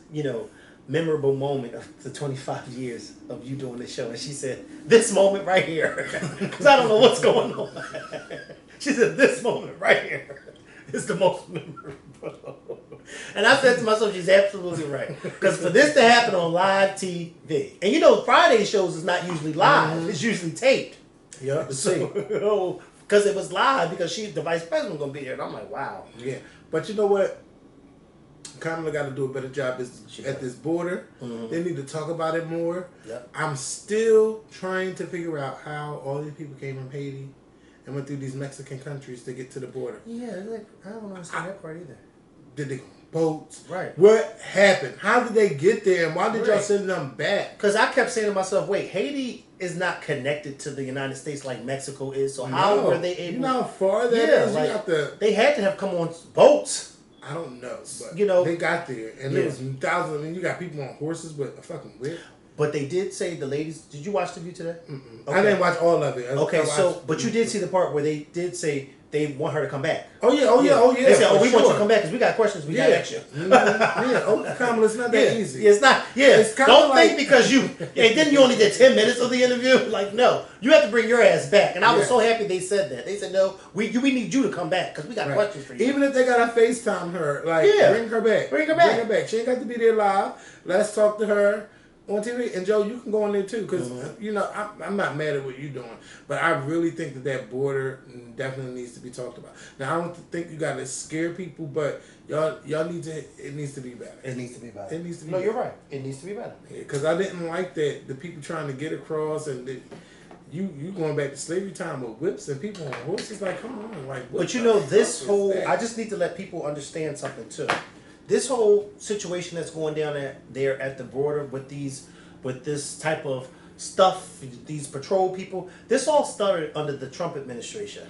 memorable moment of the 25 years of you doing this show? And she said, this moment right here. Because I don't know what's going on. She said, this moment right here is the most memorable. And I said to myself, she's absolutely right. Because for this to happen on live TV, and Friday shows is not usually live, it's usually taped. Yeah, so, because it was live, because the vice president was going to be there. And I'm like, wow. Yeah. But you know what? Kamala got to do a better job at this border. They need to talk about it more. Yep. I'm still trying to figure out how all these people came from Haiti and went through these Mexican countries to get to the border. Yeah, like, I don't understand that part either. Did they go on boats? Right. What happened? How did they get there, and why did y'all Right. send them back? Because I kept saying to myself, wait, Haiti is not connected to the United States like Mexico is, so how were they able? You know how far that Yeah, is? like, You got the. they had to have come on boats. I don't know, but You know, they got there, and yeah. there was thousands. I mean, you got people on horses with a fucking whip. But they did say the ladies. Did you watch the View today? Okay. I didn't watch all of it. Okay, but you did see the part where they did say they want her to come back. Oh yeah. They said, we sure. want you to come back because we got questions. We got to ask you. Yeah, Kamala's not that easy. Yeah, it's not. Yeah, It's kinda don't like- think because you. And then you only did 10 minutes of the interview. Like, no, you have to bring your ass back. And I was so happy they said that. They said, no, we need you to come back because we got questions for you. Even if they gotta FaceTime her, like, bring her back. Bring her back. Bring her back. She ain't got to be there live. Let's talk to her on TV. And Joe, you can go on there too, because you know I'm not mad at what you're doing, but I really think that border definitely needs to be talked about. Now I don't think you gotta scare people, but y'all need to. It needs to be better. It needs to be better. It needs to be. No, better. you're right. It needs to be better. Because I didn't like that the people trying to get across and you going back to slavery time with whips and people on horses. Like, come on, like. What But you know, this fuck is whole. that? I just need to let people understand something too. This whole situation that's going down there at the border with this type of stuff, these patrol people. This all started under the Trump administration.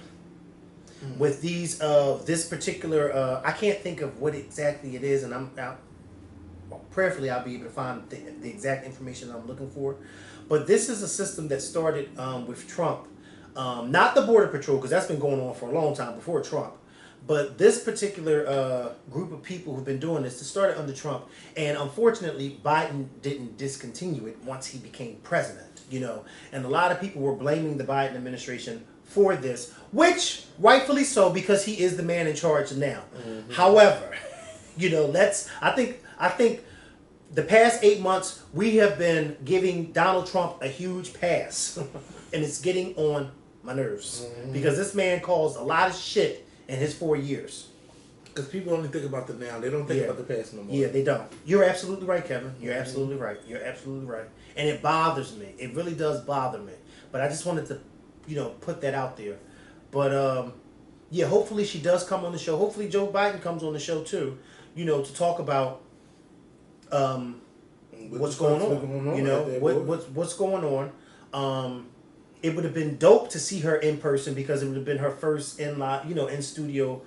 With these this particular I can't think of what exactly it is, and prayerfully I'll be able to find the exact information I'm looking for. But this is a system that started with Trump, not the border patrol, because that's been going on for a long time before Trump. But this particular group of people who've been doing this, it started under Trump, and unfortunately, Biden didn't discontinue it once he became president. You know, and a lot of people were blaming the Biden administration for this, which rightfully so, because he is the man in charge now. However, you know, I think the past 8 months we have been giving Donald Trump a huge pass, and it's getting on my nerves because this man caused a lot of shit in his 4 years. Because people only think about the now. They don't think about the past no more. Yeah, they don't. You're absolutely right, Kevin. You're absolutely right. You're absolutely right. And it bothers me. It really does bother me. But I just wanted to, you know, put that out there. But, yeah, hopefully she does come on the show. Hopefully Joe Biden comes on the show, too, you know, to talk about what's going on. You know, what's going on. It would have been dope to see her in person because it would have been her first in studio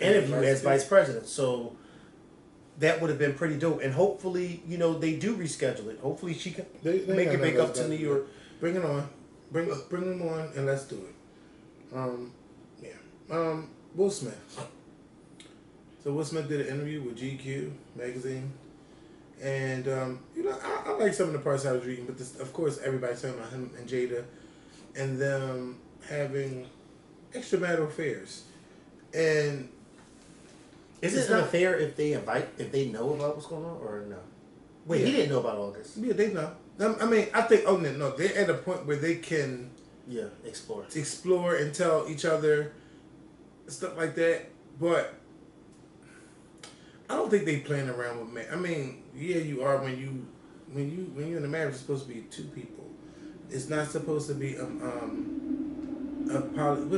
interview as vice president. So that would have been pretty dope. And hopefully, you know, they do reschedule it. Hopefully she can make it back up to New York. Bring it on. Bring them on and let's do it. Will Smith. So Will Smith did an interview with GQ magazine. And, you know, I like some of the parts I was reading, but of course everybody's talking about him and Jada and them having extramarital affairs. And is it an affair if they know about what's going on or no? Wait, he didn't know about all this. Yeah, they know. I mean, I think no, they're at a point where they can explore and tell each other stuff like that. But I don't think they playing around with man. I mean, yeah, you are when you're in a marriage. It's supposed to be two people. It's not supposed to be what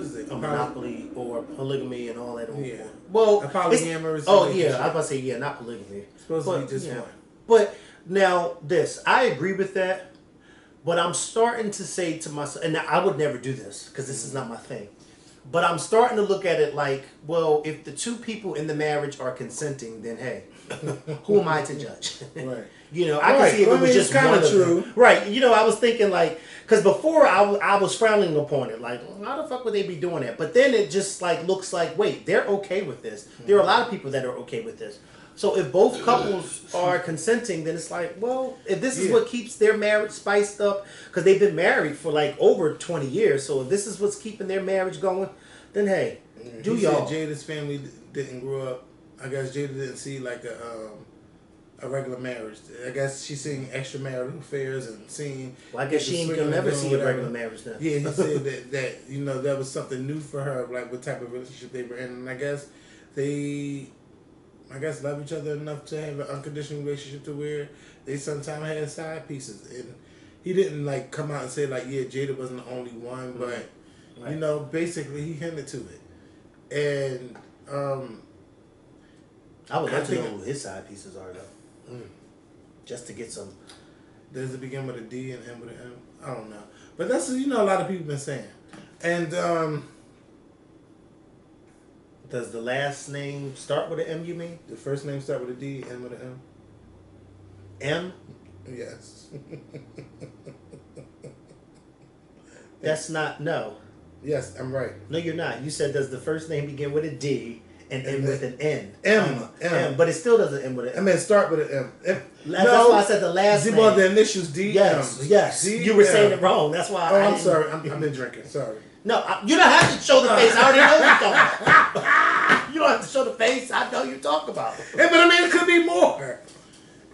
is it? A monopoly or polygamy and all that. Yeah. Well, a polyamorous. I was about to say not polygamy. It's supposed to be just one. But now I agree with that. But I'm starting to say to myself, and I would never do this because this is not my thing. But I'm starting to look at it like, well, if the two people in the marriage are consenting, then hey, who am I to judge? Right. You know, I can see if it was just kind one of true. Them. Right. You know, I was thinking like, because before I was frowning upon it, like, how the fuck would they be doing that? But then it just like looks like, wait, they're okay with this. There are a lot of people that are okay with this. So if both couples are consenting, then it's like, well, if this is what keeps their marriage spiced up, because they've been married for like over 20 years. So if this is what's keeping their marriage going, then hey, do y'all. Said Jada's family didn't grow up. I guess Jada didn't see like a regular marriage. I guess she's seeing extramarital affairs and seeing. Well, I guess she ain't gonna never see a regular marriage then. Yeah, he said that you know that was something new for her, like what type of relationship they were in, and I guess they love each other enough to have an unconditional relationship to where they sometimes had side pieces. And he didn't like come out and say like, yeah, Jada wasn't the only one, but You know, basically he hinted to it, and I would love to know who his side pieces are though, just to get some. Does it begin with a D and end with an M? I don't know, but that's a lot of people been saying, and does the last name start with an M? You mean the first name start with a D, end with an M? M? Yes. That's not no. Yes, I'm right. No, you're not. You said does the first name begin with a D and end with an N? M. But it still doesn't end with an M. I mean, start with an M. That's why I said the last name. Well, the initials D. Yes, M. yes. D, you were M. saying it wrong. That's why. I'm sorry. I've been drinking. Sorry. No, you don't have to show the face. I already know what you're talking about. You don't have to show the face. I know you talk about. Hey, but I mean, it could be more.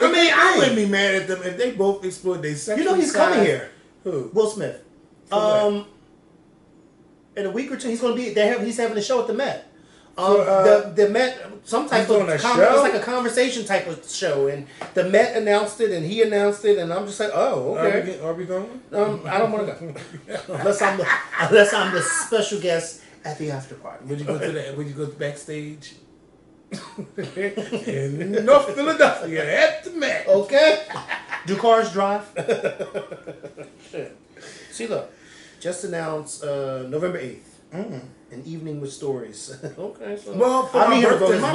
I mean, I wouldn't be mad at them if they both explored their sexual. You know he's coming here. Who? Will Smith. In a week or two, he's going to be. He's having a show at the Met. The Met, some type of it's like a conversation type of show, and the Met announced it, and he announced it, and I'm just like, oh, okay. Are we going? I don't want to go unless I'm the special guest at the after party. Would you go to that? Would you go backstage? In North Philadelphia at the Met. Okay. Do cars drive? See, look, just announced November 8th. An evening with stories. Okay, so well, for my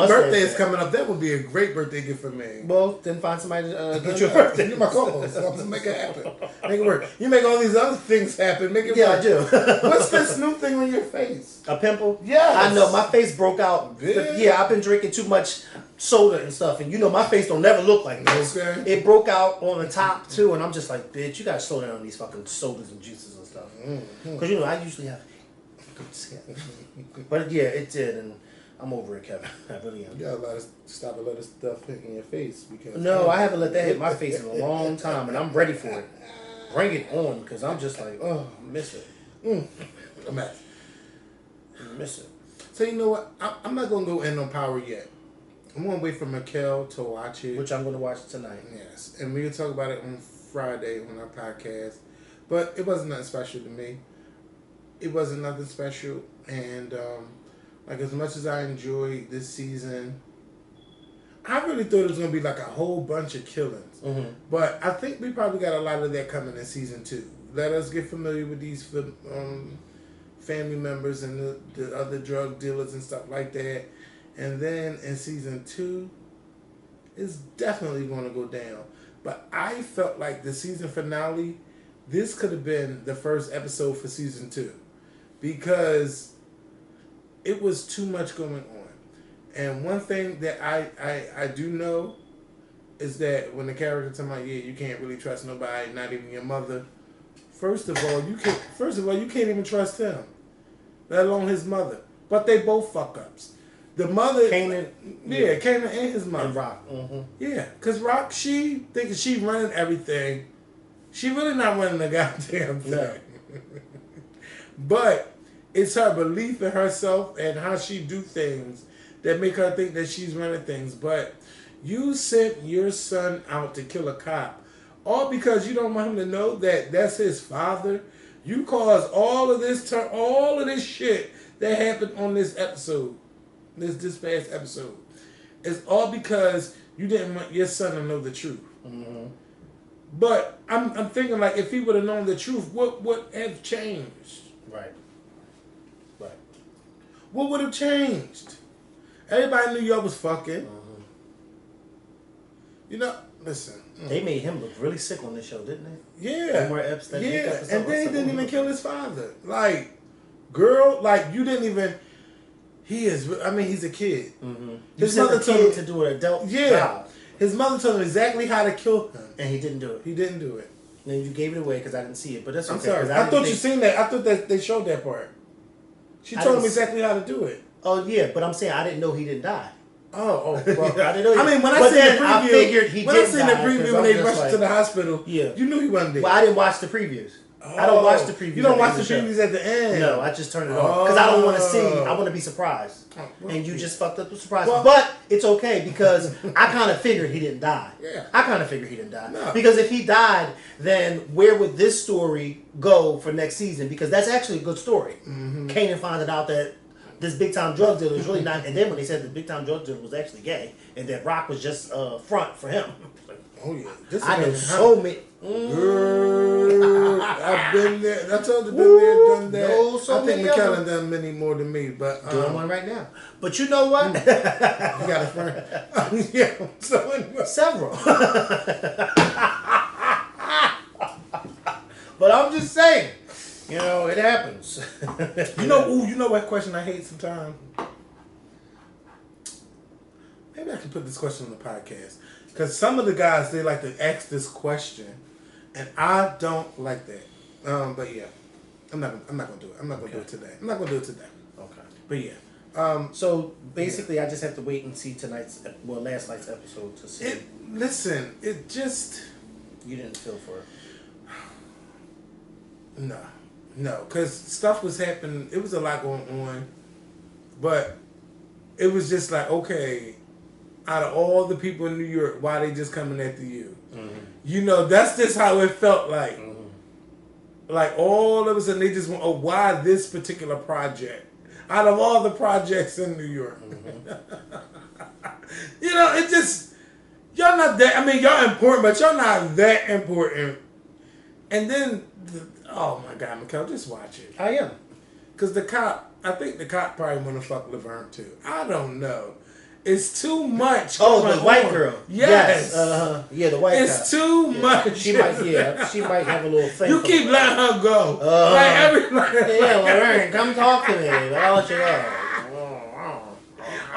birthday is coming up. That would be a great birthday gift for me. Well, then find somebody to get your birthday. You're my co-host. So I'm make it happen. Make it work. You make all these other things happen. Make it work. Yeah, I do. What's this new thing on your face? A pimple? Yeah, I know. My face broke out. Yeah, I've been drinking too much soda and stuff, and my face don't never look like this. Okay. It broke out on the top too, and I'm just like, bitch, you gotta slow down on these fucking sodas and juices and stuff. Because I usually have. But yeah, it did, and I'm over it, Kevin. I really am. You gotta stop a lot of stuff hitting your face because. No, I haven't let that hit my face in a long time, and I'm ready for it. Bring it on, because I'm just like, oh, miss it. I'm at. Miss it. So you know what? I'm not gonna go in on Power yet. I'm gonna wait for Mikkel to watch it, which I'm gonna watch tonight. Yes, and we'll talk about it on Friday on our podcast. But it wasn't nothing special to me. It wasn't nothing special, and like as much as I enjoyed this season, I really thought it was gonna be like a whole bunch of killings. But I think we probably got a lot of that coming in season 2. Let us get familiar with these family members and the other drug dealers and stuff like that, and then in season 2, it's definitely going to go down. But I felt like the season finale, this could have been the first episode for season 2. Because it was too much going on. And one thing that I do know is that when the character tell me, yeah, you can't really trust nobody, not even your mother. First of all, you can't even trust him, let alone his mother. But they both fuck ups. The mother, Kanan and his mother. And Rock. Yeah, because Rock, she thinking she running everything. She really not running the goddamn thing. No. But it's her belief in herself and how she do things that make her think that she's running things. But you sent your son out to kill a cop, all because you don't want him to know that that's his father. You caused all of this shit that happened on this episode, this past episode. It's all because you didn't want your son to know the truth. But I'm thinking, like, if he would have known the truth, what would have changed? Right. What would have changed? Everybody knew y'all was fucking. Listen. They made him look really sick on this show, didn't they? Yeah. More Epstein. Yeah. And then he didn't even kill his father. Like, girl, like, you didn't even. He's a kid. His mother told him to do an adult job. His mother told him exactly how to kill him. And he didn't do it. He didn't do it. And you gave it away because I didn't see it. But that's okay. I'm sorry. I thought you seen that. I thought that they showed that part. She told him exactly how to do it. Oh, yeah. But I'm saying I didn't know he didn't die. Well, I didn't know. I mean, when I seen the preview, I figured he when I seen the preview when they rushed to the hospital, yeah, you knew he wasn't dead. Well, I didn't watch the previews. I don't watch the previews. You don't watch the previews at the end. No, I just turn it off because I don't want to see. I want to be surprised, and you just fucked up the surprise. But it's okay because I kind of figured he didn't die. Yeah, I kind of figured he didn't die because if he died, then where would this story go for next season? Because that's actually a good story. Kanan finding out that this big time drug dealer is really not, and then when they said the big time drug dealer was actually gay, and that Rock was just a front for him. Oh yeah, I know so many. Girl, I've been there. I told you, been there, done that. No, so I think many McKellen done many more than me, but doing one right now. But you know what? You got a friend. Yeah, so anyway. Several. But I'm just saying, you know, it happens. You know what question I hate sometimes? Maybe I can put this question on the podcast. Because some of the guys, they like to ask this question, and I don't like that. But yeah, I'm not gonna do it. I'm not gonna do it today. I'm not gonna do it today. Okay. But yeah. So basically, I just have to wait and see last night's episode to see. It just. You didn't feel for it. No, because stuff was happening. It was a lot going on, but it was just like, okay, out of all the people in New York, why they just coming after you? You know, that's just how it felt like. Like all of a sudden they just went, oh, why this particular project? Out of all the projects in New York. You know, it just, y'all not that, I mean, y'all important, but y'all not that important. And then, oh my God, Mikkel, just watch it. I am. Because I think the cop probably want to fuck Laverne too. I don't know. It's too much. Oh, the white girl. Yes. Yeah, the white girl. It's too much. She might have a little thing. You keep letting her go. Yeah, Laverne, come talk to me. I'll let you go.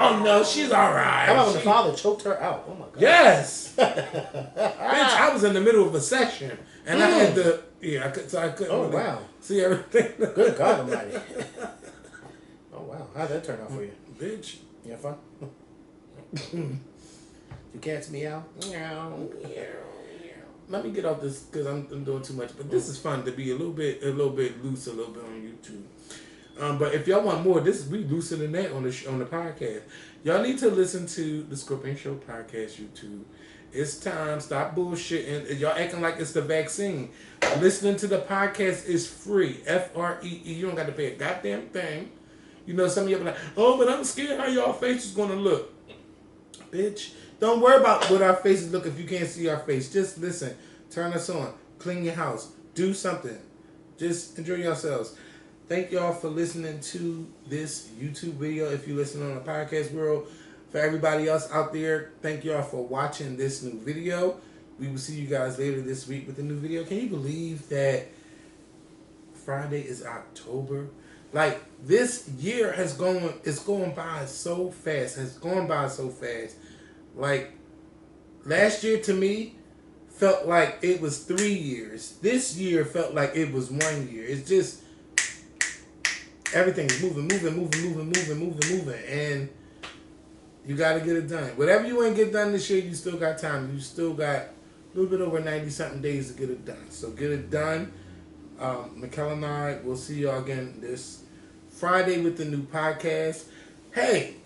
Oh no, she's all right. How about when the father choked her out? Oh my God. Yes. Bitch, I was in the middle of a session and I had to. Yeah, I couldn't. Oh really wow. See everything. Good God Almighty. Oh wow, how'd that turn out for you? Bitch. You have fun? You cats meow? Meow. Let me get off this because I'm doing too much. But this is fun to be a little bit loose, a little bit on YouTube. But if y'all want more, we looser than that on the podcast. Y'all need to listen to the Scorpion Show podcast YouTube. It's time. Stop bullshitting. Y'all acting like it's the vaccine. Listening to the podcast is free. FREE. You don't got to pay a goddamn thing. You know, some of y'all be like, oh, but I'm scared how y'all face is going to look. Bitch, don't worry about what our faces look if you can't see our face. Just listen. Turn us on. Clean your house. Do something. Just enjoy yourselves. Thank y'all for listening to this YouTube video. If you listen on the podcast world, for everybody else out there, thank y'all for watching this new video. We will see you guys later this week with a new video. Can you believe that Friday is October? Like, this year is going by so fast. Has gone by so fast. Like, last year to me felt like it was 3 years. This year felt like it was 1 year. It's just, everything's moving. And you got to get it done. Whatever you ain't get done this year, you still got time. You still got a little bit over 90-something days to get it done. So get it done. Mikkel and I will see y'all again this Friday with the new podcast. Hey,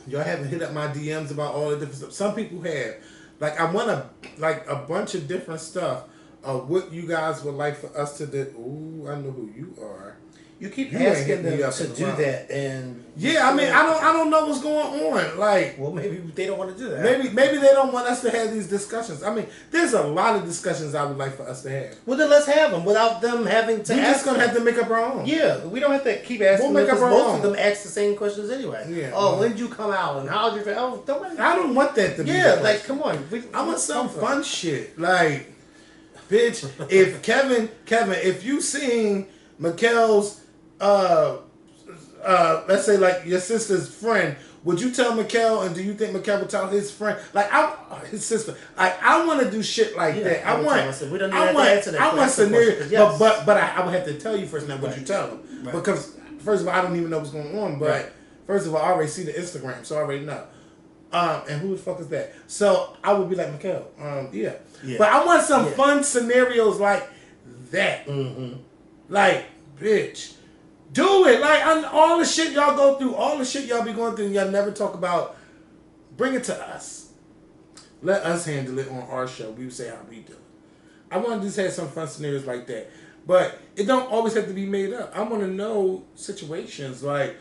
y'all haven't hit up my DMs about all the different stuff. Some people have. Like, I want a bunch of different stuff of what you guys would like for us to do. Ooh, I know who you are. You keep asking them to do that, and yeah, I mean, I don't know what's going on. Like, well, maybe they don't want to do that. Maybe they don't want us to have these discussions. I mean, there's a lot of discussions I would like for us to have. Well, then let's have them without them having to. We're just gonna have to make up our own. Yeah, we don't have to keep asking. We'll make up our most own. of them ask the same questions anyway. Yeah. Oh, when did you come out? And how did you feel? Oh, I don't want that to be. Yeah, like, come on. I want some fun shit. Like, bitch, if Kevin, if you seen Mikkel's let's say like your sister's friend, would you tell Mikkel, and do you think Mikkel would tell his friend, like his sister? I want to do shit like that. I want scenario, but I would have to tell you first now what you tell them, because first of all I don't even know what's going on, but first of all I already see the Instagram, so I already know. And who the fuck is that? So I would be like Mikkel, yeah. But I want some fun scenarios like that. Like, bitch, do it. Like, all the shit y'all go through, all the shit y'all be going through, and y'all never talk about. Bring it to us. Let us handle it on our show. We would say how we do it. I want to just have some fun scenarios like that. But it don't always have to be made up. I want to know situations like,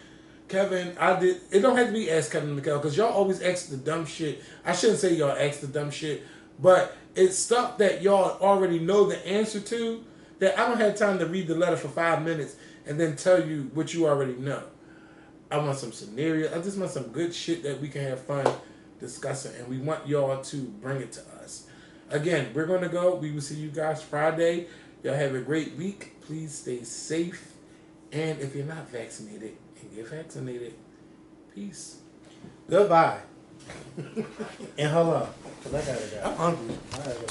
Kevin, it don't have to be Ask Kevin McHale, because y'all always ask the dumb shit. I shouldn't say y'all ask the dumb shit, but it's stuff that y'all already know the answer to, that I don't have time to read the letter for 5 minutes and then tell you what you already know. I want some scenarios. I just want some good shit that we can have fun discussing, and we want y'all to bring it to us. Again, we're going to go. We will see you guys Friday. Y'all have a great week. Please stay safe. And if you're not vaccinated, and get vaccinated. Peace. Goodbye. And hello. Because I gotta go. I'm hungry. I gotta go.